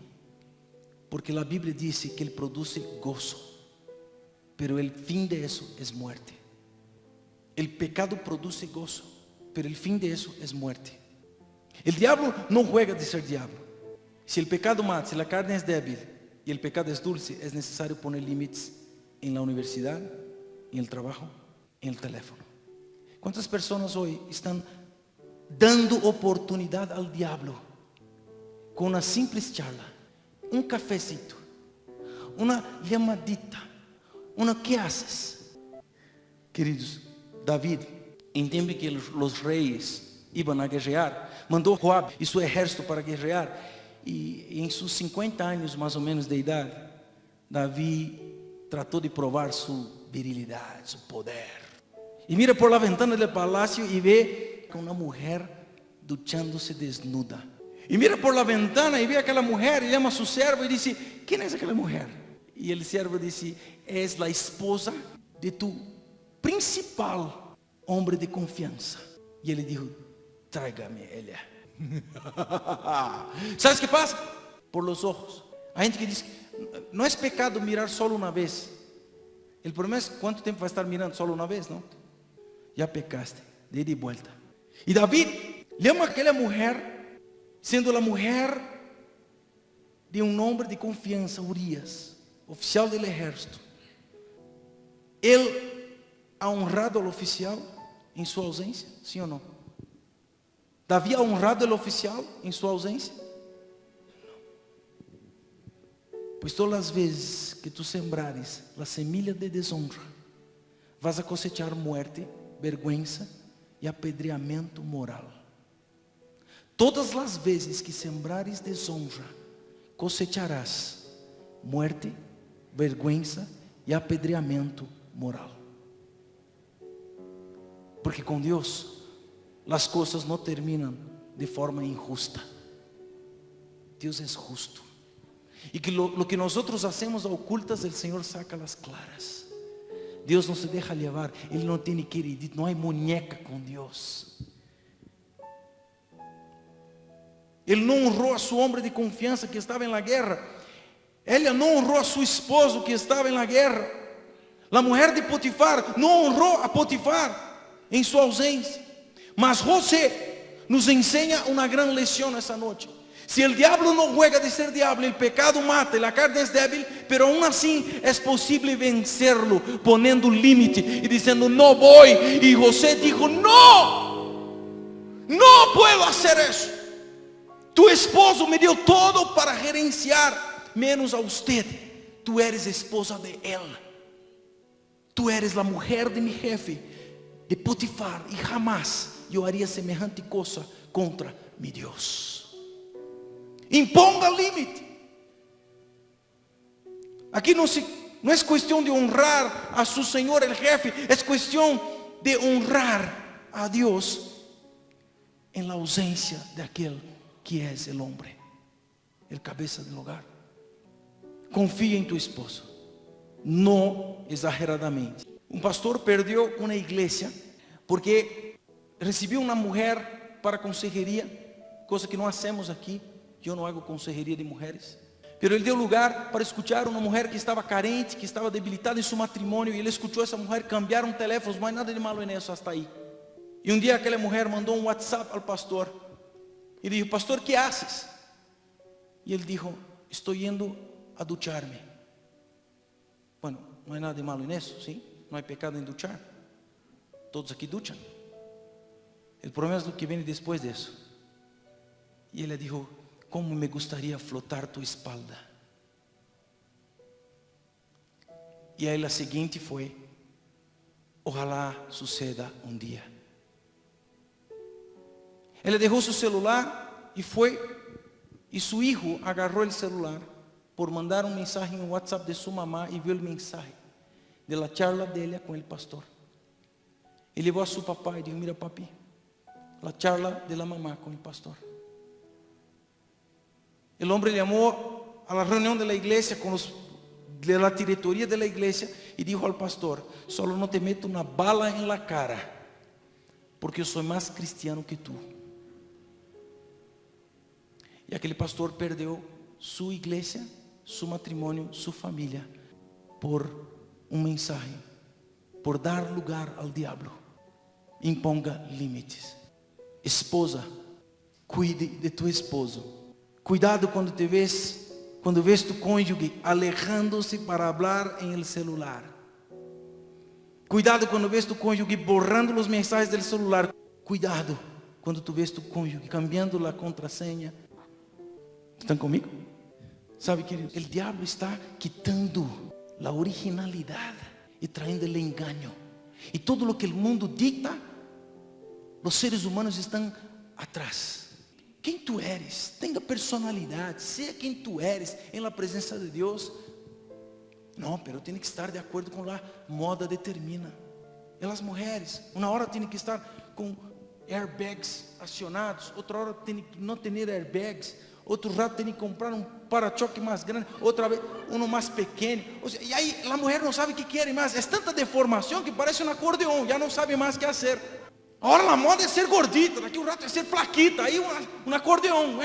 porque a Bíblia diz que ele produz gozo, pero o fim de isso é morte. O pecado produz gozo, pero o fim de isso é morte. O diabo não juega de ser diabo. Se o pecado mata, se a carne é débil e o pecado é dulce, é necessário pôr limites em la universidade, em el trabalho, em el teléfono. Quantas pessoas hoje estão dando oportunidade ao diabo com uma simples charla, um cafecito, uma llamadita, ¿qué haces? Queridos, David, em tempo que os reis iam a guerrear, mandou Joab e seu exército para guerrear, e em seus 50 anos mais ou menos de idade, Davi tratou de provar sua virilidade, seu poder. E mira por la ventana do palácio e vê uma mulher duchándose desnuda. E mira por la ventana e vê aquela mulher e chama a seu servo e diz, quem é aquela mulher? E o servo disse, é a esposa de tu principal hombre de confiança. E ele disse, tráigame ela. ¿Sabes qué pasa? Por los ojos. Hay gente que dice, no es pecado mirar solo una vez. El problema es cuánto tiempo va a estar mirando solo una vez, ¿no? Ya pecaste, de ida y vuelta. Y David llama a aquella mujer, siendo la mujer de un hombre de confianza, Urias, oficial del ejército. Él ha honrado al oficial en su ausencia, ¿sí o no? David ha honrado al oficial en su ausencia. Pois todas as vezes que tu sembrares a semilha de desonra, vas a cosechar muerte, vergüenza e apedreamento moral. Todas as vezes que sembrares desonra, cosecharás muerte, vergüenza e apedreamento moral. Porque com Deus, as coisas não terminam de forma injusta. Deus é justo. Y que lo que nosotros hacemos a ocultas, el Señor saca las claras. Dios no se deja llevar. Él no tiene crédito, no hay muñeca con Dios. Él no honró a su hombre de confianza que estaba en la guerra. Ella no honró a su esposo que estaba en la guerra. La mujer de Potifar no honró a Potifar en su ausencia. Mas José nos enseña una gran lección esa noche. Si el diablo no juega de ser diablo, el pecado mata y la carne es débil, pero aún así es posible vencerlo, poniendo un límite y diciendo no voy. Y José dijo no puedo hacer eso. Tu esposo me dio todo para gerenciar, menos a usted. Tú eres esposa de él. Tú eres la mujer de mi jefe, de Potifar, y jamás yo haría semejante cosa contra mi Dios. Imponga límite. Aquí no es cuestión de honrar a su Señor el jefe, es cuestión de honrar a Dios en la ausencia de aquel que es el hombre, el cabeza del hogar. Confía en tu esposo, no exageradamente. Un pastor perdió una iglesia porque recibió una mujer para consejería, cosa que no hacemos aquí. Yo no hago consejería de mujeres. Pero él dio lugar para escuchar a una mujer que estaba carente, que estaba debilitada en su matrimonio. Y él escuchó a esa mujer cambiar un teléfono. No hay nada de malo en eso hasta ahí. Y un día aquella mujer mandó un WhatsApp al pastor. Y dijo, pastor, ¿qué haces? Y él dijo, estoy yendo a ducharme. Bueno, no hay nada de malo en eso, ¿sí? No hay pecado en duchar. Todos aquí duchan. El problema es lo que viene después de eso. Y él le dijo, ¿cómo me gustaría flotar tu espalda? Y ahí la siguiente fue, ojalá suceda un día. Él le dejó su celular y fue, y su hijo agarró el celular por mandar un mensaje en WhatsApp de su mamá y vio el mensaje de la charla de ella con el pastor. Y llevó a su papá y dijo, mira papi, la charla de la mamá con el pastor. El hombre llamó a la reunión de la iglesia con los de la diretoría de la iglesia y dijo al pastor, solo no te meto una bala en la cara, porque yo soy más cristiano que tú. Y aquel pastor perdió su iglesia, su matrimonio, su familia, por un mensaje, por dar lugar al diablo. Imponga límites. Esposa, cuide de tu esposo. Cuidado quando ves tu cônjuge alejándose para hablar en el celular. Cuidado quando ves tu cônjuge borrando los mensajes del celular. Cuidado quando tu ves tu cônjuge cambiando la contraseña. ¿Están conmigo? Sabe, querido, el diablo está quitando la originalidad y trayendo el engaño. Y todo lo que el mundo dicta, los seres humanos están atrás. Quem tu eres, tenha personalidade, seja quem tu eres em la presença de Deus. Não, pero tem que estar de acordo com a moda determina. E as mulheres, uma hora tem que estar com airbags acionados, outra hora tem que não ter airbags, outro rato tem que comprar um para-choque mais grande, outra vez um mais pequeno. E aí a mulher não sabe o que quer mais. É tanta deformação que parece um acordeão, já não sabe mais o que fazer. Agora a moda é ser gordita, daqui um rato é ser flaquita, aí um acordeão.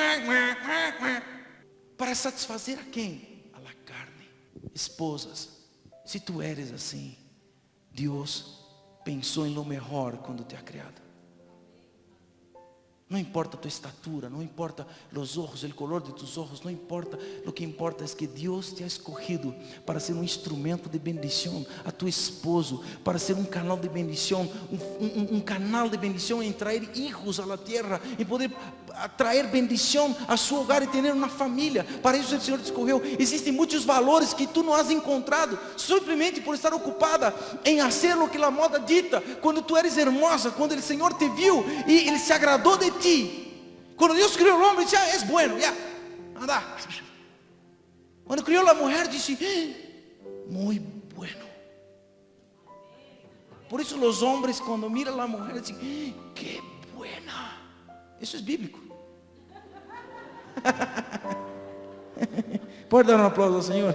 Para satisfazer a quem? A la carne. Esposas, se tu eres assim, Deus pensou em lo melhor quando te ha criado. Não importa tu estatura, não importa os ojos, o color de tus ojos, não importa. Lo que importa é que Deus te ha escogido para ser um instrumento de bendição a tu esposo, para ser um canal de bendição, um canal de bendição em trazer hijos à terra, em poder trazer bendição a seu hogar e ter uma família. Para isso o Senhor te escolheu. Existem muitos valores que tu não has encontrado simplesmente por estar ocupada em fazer o que a moda dita. Quando tu eres hermosa, quando o Senhor te viu e Ele se agradou de ti. Quando Deus criou o homem, disse: es bueno, ya, anda. Quando criou a mulher, disse: muito bueno. Por isso os homens, quando miram a mulher, dizem: que buena. Isso é bíblico. Pode dar um aplauso ao Senhor.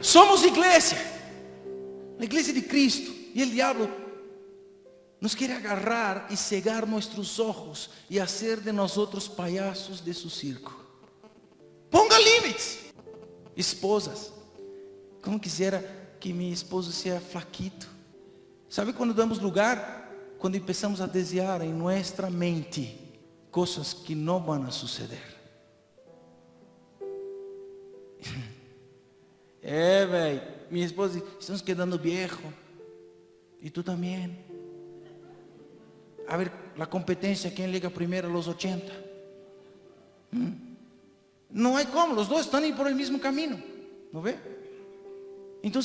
Somos igreja, a igreja de Cristo, e o diabo nos quer agarrar e cegar nossos olhos e fazer de nós outros palhaços de seu circo. Ponga limites. Esposas, como quisiera que meu esposo seja flaquito. Sabe quando damos lugar? Quando começamos a desejar em nossa mente coisas que não vão a suceder. Velho, minha esposa diz: estamos quedando viejo. E tu também. A ver, a competência, quem liga primeiro a los 80? Não há como, os dois estão indo por o mesmo caminho. ¿No ve? Então,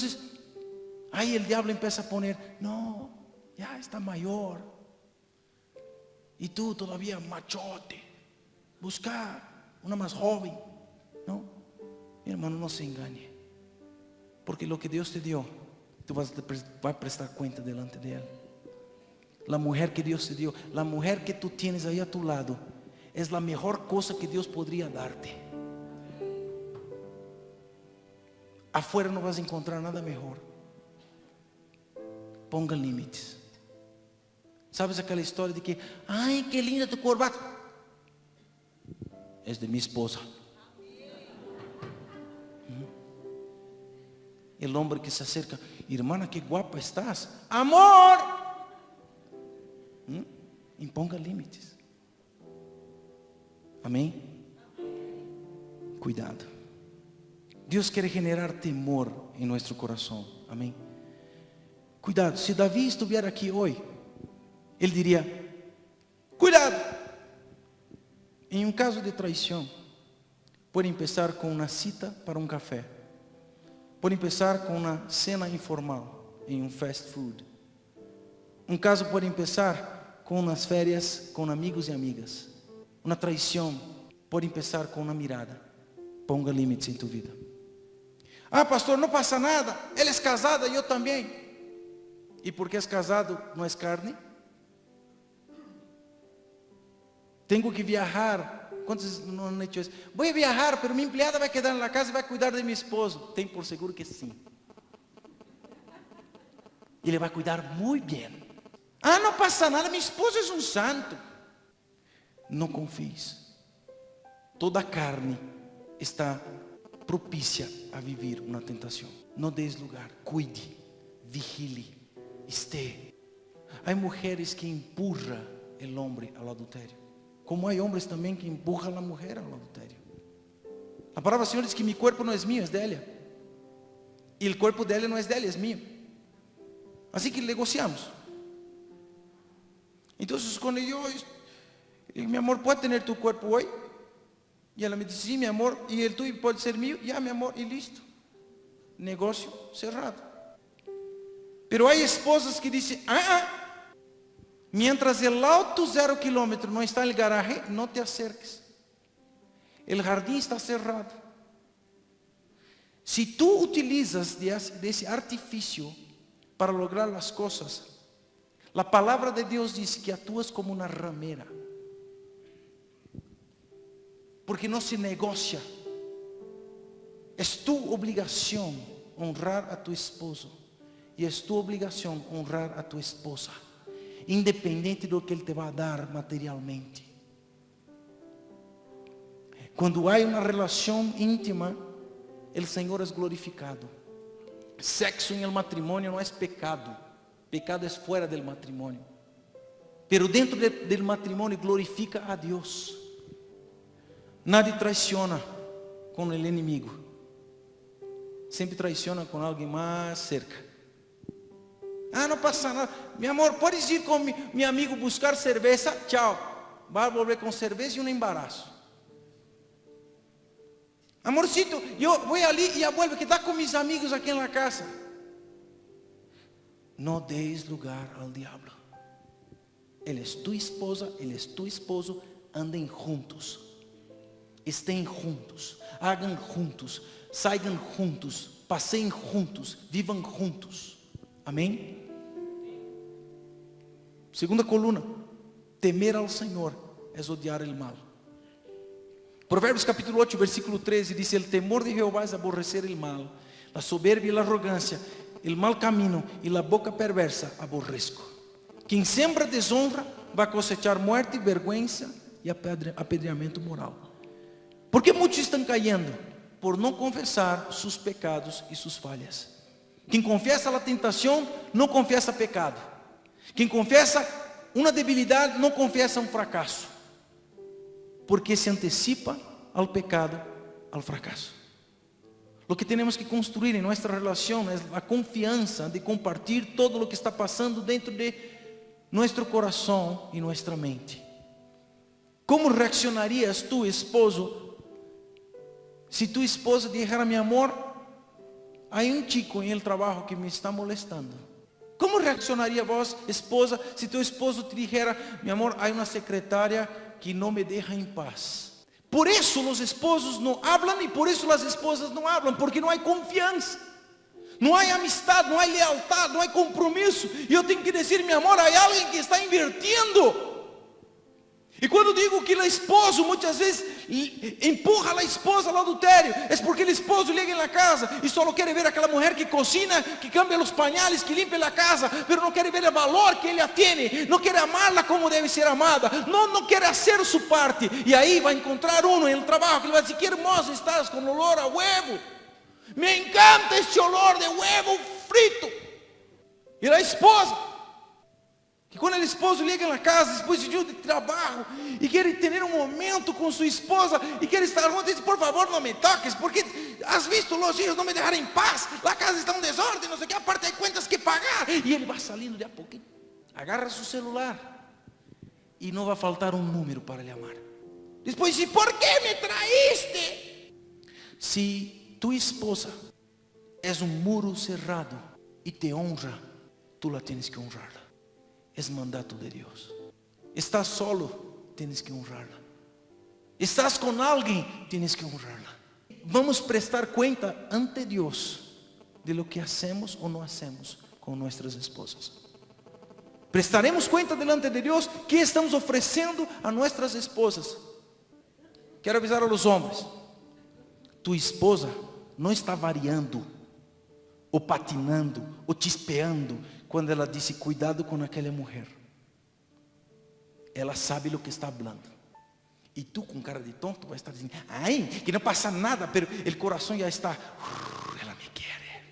aí o diabo começa a poner: não, já está maior. E tu todavía machote. Buscar uma mais jovem. Não, meu irmão, não se engane. Porque lo que Deus te deu, tu vas a prestar conta delante de Él. La mujer que Deus te deu, la mujer que tu tienes aí a tu lado, é a melhor coisa que Deus poderia darte. Afuera não vas a encontrar nada melhor. Ponga limites. Sabes aquela história de que: ai, que linda tu corbata. É de minha esposa. El hombre que se acerca: hermana, que guapa estás. Amor. Imponga limites. Amém? Cuidado. Deus quer generar temor em nosso coração. Amém? Cuidado, se Davi estiver aqui hoje, ele diria: cuidado. Em um caso de traição, pode começar com uma cita para um café. Pode começar com uma cena informal em um fast food. Um caso pode começar com umas férias com amigos e amigas. Uma traição pode começar com uma mirada. Ponga limites em tu vida. Ah, pastor, não passa nada. Ele é casado e eu também. E porque é casado, não é carne? Tenho que viajar. Quantos não han hecho isso? Vou viajar, mas minha empleada vai quedar na casa e vai cuidar de meu esposo. Tem por seguro que sim. Ele vai cuidar muito bem. Ah, não passa nada, meu esposo é um santo. Não confies. Toda carne está propícia a viver uma tentação. Não des lugar. Cuide, vigile, esteja. Há mulheres que empurram o homem ao adultério. Como há homens também que empurram a mulher ao adultério. A palavra do Senhor diz que meu corpo não é meu, é dela. E o corpo dela não é dela, é meu. Assim que negociamos. Então, quando eu, meu amor, pode ter tu corpo hoje? E ela me disse: sim, meu amor. E el tuyo pode ser meu? Já, meu amor, e listo. Negócio cerrado. Pero há esposas que dizem: mientras el auto 0 km não está no garaje, não te acerques. El jardim está cerrado. Se tu utilizas desse artifício para lograr as coisas, La palabra de Dios dice que actúas como una ramera. Porque no se negocia. Es tu obligación honrar a tu esposo. Y es tu obligación honrar a tu esposa. Independente de lo que Él te va a dar materialmente. Cuando hay una relación íntima, el Señor es glorificado. Sexo en el matrimonio no es pecado. Pecado es fuera del matrimonio. Pero dentro del matrimonio glorifica a Dios. Nadie traiciona con el enemigo. Siempre traiciona con alguien más cerca. Ah, no pasa nada. Mi amor, puedes ir con mi amigo buscar cerveza. Chao. Va a volver con cerveza y un embarazo. Amorcito, yo voy allí y ya vuelvo, que está con mis amigos aquí en la casa. No deis lugar al diablo. Él es tu esposa, él es tu esposo. Anden juntos. Estén juntos. Hagan juntos. Salgan juntos. Paseem juntos. Vivan juntos. Amém? Segunda coluna. Temer al Señor es odiar el mal. Provérbios capítulo 8, versículo 13 dice: el temor de Jehová es aborrecer el mal, la soberbia y la arrogancia, el mal camino y la boca perversa aborrezco. Quien siembra deshonra va a cosechar muerte, vergüenza y apedreamiento moral. ¿Por qué muchos están cayendo? Por no confesar sus pecados y sus fallas. Quien confiesa la tentación no confiesa pecado. Quien confiesa una debilidad no confiesa un fracaso. Porque se anticipa al pecado, al fracaso. Lo que tenemos que construir en nuestra relación es la confianza de compartir todo lo que está pasando dentro de nuestro corazón y nuestra mente. ¿Cómo reaccionarías tú, esposo, si tu esposa dijera: mi amor, hay un chico en el trabajo que me está molestando? ¿Cómo reaccionaría vos, esposa, si tu esposo te dijera: mi amor, hay una secretaria que no me deja en paz? Por eso los esposos no hablan y por eso las esposas no hablan, porque no hay confianza, no hay amistad, no hay lealtad, no hay compromiso. Y yo tengo que decir: mi amor, hay alguien que está invirtiendo. Y cuando digo que el esposo muchas veces empuja a la esposa al adulterio, es porque el esposo llega en la casa y solo quiere ver a aquella mujer que cocina, que cambia los pañales, que limpia la casa, pero no quiere ver el valor que ella tiene, no quiere amarla como debe ser amada, no quiere hacer su parte. Y ahí va a encontrar uno en el trabajo que le va a decir: qué hermoso estás con olor a huevo, me encanta este olor de huevo frito. Y la esposa, que quando o esposo liga na casa depois de dia de trabalho e quer ter um momento com sua esposa e quer estar junto, diz: por favor, não me toques, porque has visto os filhos não me deixaram em paz, a casa está um desordem, não sei o que, aparte hay contas que pagar. E ele vai saindo de a pouquinho, agarra seu celular e não vai faltar um número para lhe amar. Depois diz: por que me traíste? Se tu esposa é um muro cerrado e te honra, tu la tienes que honrarla. Es mandato de Dios. Estás solo, tienes que honrarla. Estás con alguien, tienes que honrarla. Vamos a prestar cuenta ante Dios de lo que hacemos o no hacemos con nuestras esposas. Prestaremos cuenta delante de Dios que estamos ofreciendo a nuestras esposas. Quero avisar a los hombres: tu esposa não está variando, ou patinando, ou chispeando, quando ela disse: cuidado com aquela mulher. Ela sabe o que está falando. E tu, com cara de tonto, vai estar dizendo: ai, que não passa nada, pero o coração já está: ela me quer.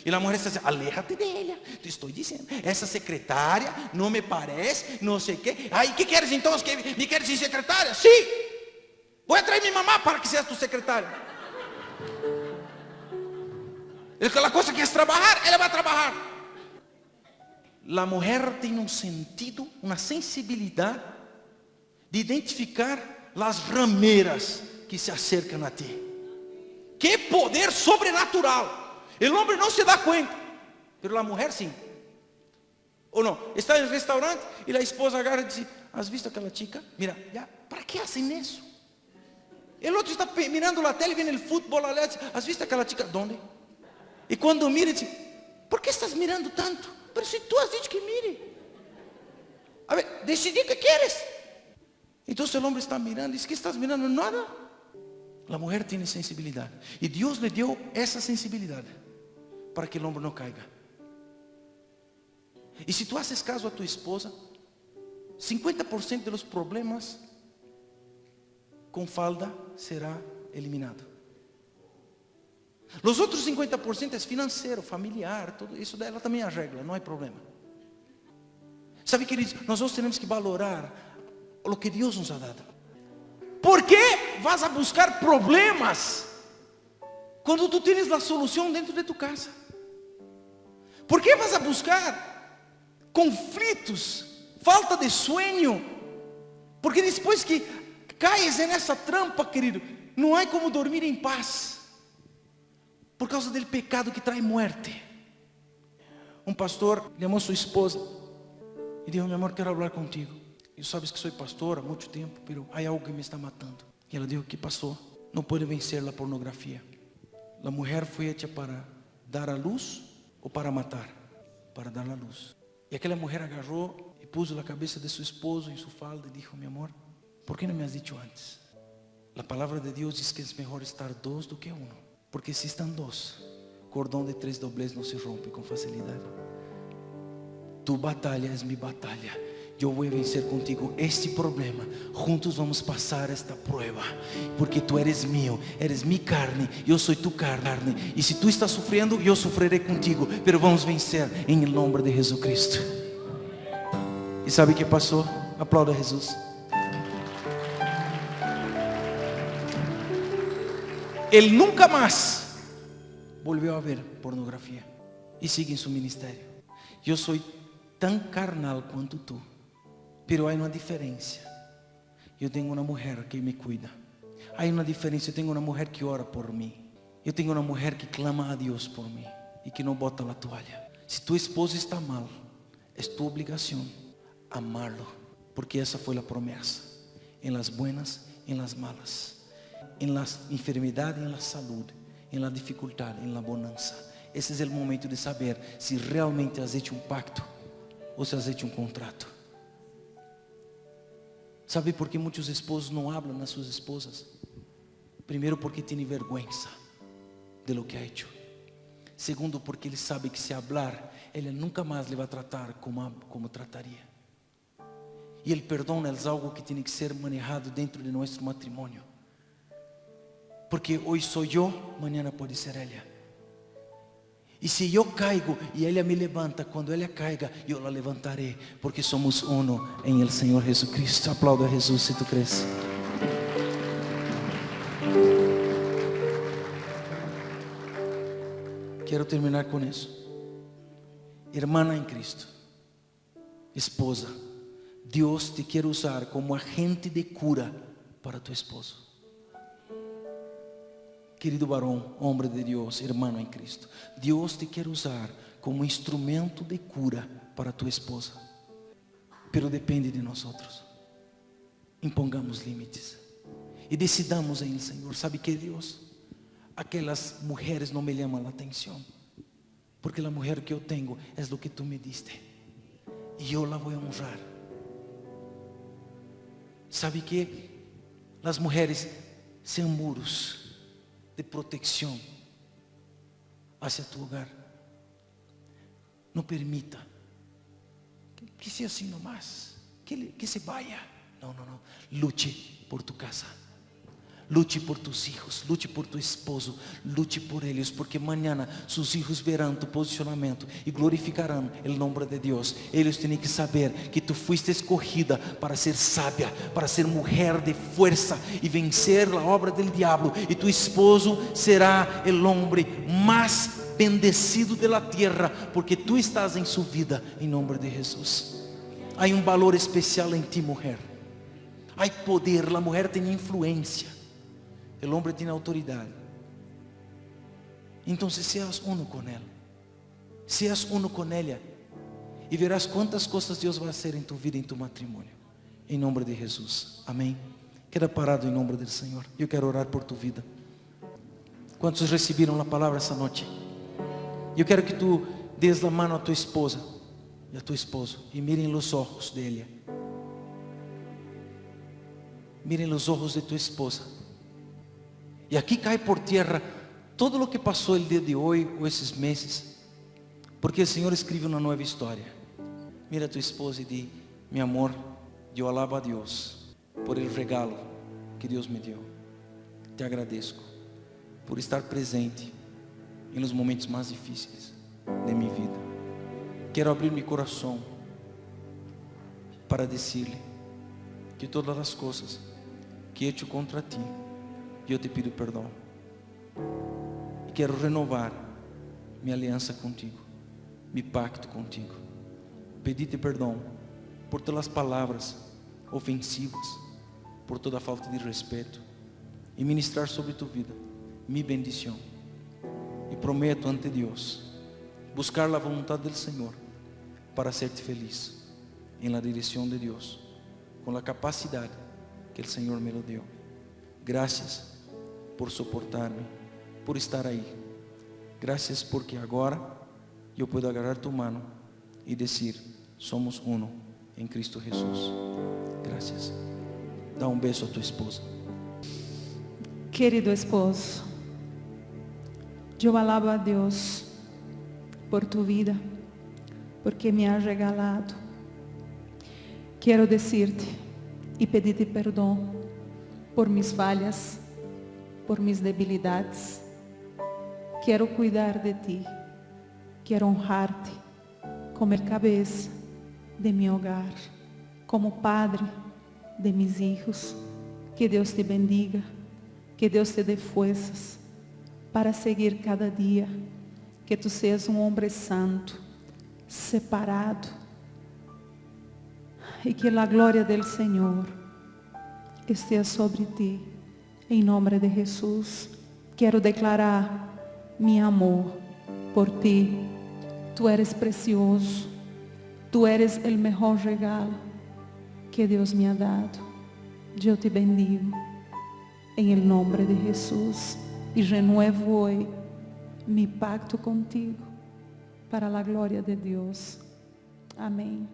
E a mulher está dizendo: aléjate de ela, te estou dizendo, essa secretária não me parece, não sei o que. Ai, que queres então? Que me queres ser secretária? Sim, vou trazer minha mamá para que seja tu secretária. A coisa que é trabalhar, ela vai trabalhar. La mujer tiene un sentido, una sensibilidad de identificar las rameras que se acercan a ti. ¡Qué poder sobrenatural! El hombre no se da cuenta, pero la mujer sí. ¿O no? Está en el restaurante y la esposa agarra y dice: ¿has visto aquella chica? Mira, ya, ¿para qué hacen eso? El otro está mirando la tele y viene el fútbol, allá, dice: ¿has visto aquella chica? ¿Dónde? Y cuando mira dice: ¿por qué estás mirando tanto? Pero si tú has dicho que mire. A ver, decidí que quieres. Entonces el hombre está mirando, dice, ¿qué estás mirando? Nada. La mujer tiene sensibilidad. Y Dios le dio esa sensibilidad para que el hombre no caiga. Y si tú haces caso a tu esposa, 50% de los problemas con falda será eliminado. Los otros 50% es financiero, familiar, todo isso ela também arregla, não há problema. Sabe, queridos, nós temos que valorar o que Deus nos ha dado. ¿Por qué vas a buscar problemas quando tu tienes a solução dentro de tu casa? ¿Por qué vas a buscar conflitos, falta de sueño? Porque depois que caes nessa trampa, querido, não há como dormir em paz, por causa do pecado que traz morte. Pastor chamou sua esposa e disse: meu amor, quero falar contigo. Eu sabes que sou pastor há muito tempo, mas há algo que me está matando. E ela disse: o que passou? Não pode vencer a pornografia. A mulher foi hecha para dar a luz ou para matar? Para dar a luz. E aquela mulher agarrou e pôs a cabeça de seu esposo em sua falda e disse: meu amor, por que não me has dicho antes? A palavra de Deus diz que é melhor estar dois do que um. Porque se estão dois, cordão de 3 doblez não se rompe com facilidade. Tu batalha é minha batalha. Eu vou vencer contigo este problema. Juntos vamos passar esta prueba. Porque tu eres mío, eres mi carne, eu sou tu carne. E se tu estás sofrendo, eu sofrerei contigo. Pero vamos vencer em nome de Jesus Cristo. E sabe o que passou? Aplauda Jesus. Ele nunca mais volvió a ver pornografia e sigue em seu ministério. Eu sou tão carnal quanto tu, pero há uma diferença. Eu tenho uma mulher que me cuida. Há uma diferença. Eu tenho uma mulher que ora por mim. Eu tenho uma mulher que clama a Deus por mim e que não bota a toalha. Se tu esposo está mal, é tua obrigação amá-lo, porque essa foi a promessa. Em las buenas, em las malas, em la enfermidade, em la saúde, em la dificuldade, em la bonança. Esse é o momento de saber se realmente has hecho um pacto ou se has hecho um contrato. Sabe por que muitos esposos não falam nas suas esposas? Primeiro, porque têm vergonha de lo que ha hecho. Segundo, porque ele sabe que se hablar, ele nunca mais lhe vai tratar como trataria. E o perdão é algo que tem que ser manejado dentro de nosso matrimônio. Porque hoje sou eu, amanhã pode ser ela. E se eu caigo e ela me levanta, quando ela caiga, eu la levantarei, porque somos uno em el Senhor Jesus Cristo. Aplauda a Jesus se tu crees. Quero terminar com isso. Hermana em Cristo, esposa, Deus te quer usar como agente de cura para tu esposo. Querido varão, homem de Deus, hermano em Cristo, Deus te quer usar como instrumento de cura para tu esposa. Pero depende de nós. Impongamos limites e decidamos em Senhor. Sabe que Deus? Aquelas mulheres não me chamam a atenção, porque a mulher que eu tenho é o que tu me diste e eu la vou honrar. Sabe que as mulheres são muros de proteção hacia tu hogar. Não permita que seja assim nomás, que se vaya. Não. Lute por tu casa, lute por tus hijos, lute por tu esposo, lute por eles, porque amanhã seus filhos verão tu posicionamento e glorificarão o nome de Deus. Eles têm que saber que tu fuiste escogida para ser sábia, para ser mulher de força e vencer a obra do diabo. E tu esposo será o homem mais bendecido da terra, porque tu estás em sua vida, em nome de Jesus. Há valor especial em ti, mulher. Há poder. A mulher tem influência. O homem tem autoridade. Então, seas uno com ela. Seas uno com ela. E verás quantas coisas Deus vai fazer em tu vida, em tu matrimônio. Em nome de Jesus. Amém. Queda parado em nome do Senhor. Eu quero orar por tu vida. Quantos receberam a palavra essa noite? Eu quero que tu des a mão a tua esposa e a tu esposo e mirem os olhos dela. miren los ojos de tu esposa. Y aquí cae por tierra todo lo que pasó el día de hoy o esos meses, porque el Señor escribe una nueva historia. Mira a tu esposa y di: mi amor, yo alabo a Dios por el regalo que Dios me dio. Te agradezco por estar presente en los momentos más difíciles de mi vida. Quiero abrir mi corazón para decirle que todas las cosas que he hecho contra ti, yo te pido perdón. Y quiero renovar mi alianza contigo, mi pacto contigo. Pedirte perdón por todas las palabras ofensivas, por toda falta de respeto, y ministrar sobre tu vida mi bendición. Y prometo ante Dios buscar la voluntad del Señor para hacerte feliz en la dirección de Dios, con la capacidad que el Señor me lo dio. Gracias por soportarme, por estar ahí. Gracias porque agora yo puedo agarrar tu mano y decir: somos uno en Cristo Jesús. Gracias. Da un beso a tu esposa. Querido esposo, yo alabo a Dios por tu vida, porque me has regalado. Quiero decirte y pedirte perdón por mis fallas, por mis debilidades. Quiero cuidar de ti, quiero honrarte como el cabeza de mi hogar, como padre de mis hijos. Que Deus te bendiga, que Deus te dê fuerzas para seguir cada dia, que tu seas um homem santo, separado, e que a glória do Senhor esteja sobre ti, em nome de Jesus. Quero declarar meu amor por ti. Tu eres precioso, tu eres o melhor regalo que Deus me ha dado. Eu te bendigo em el nombre de Jesus e renuevo hoje mi pacto contigo para a glória de Deus. Amém.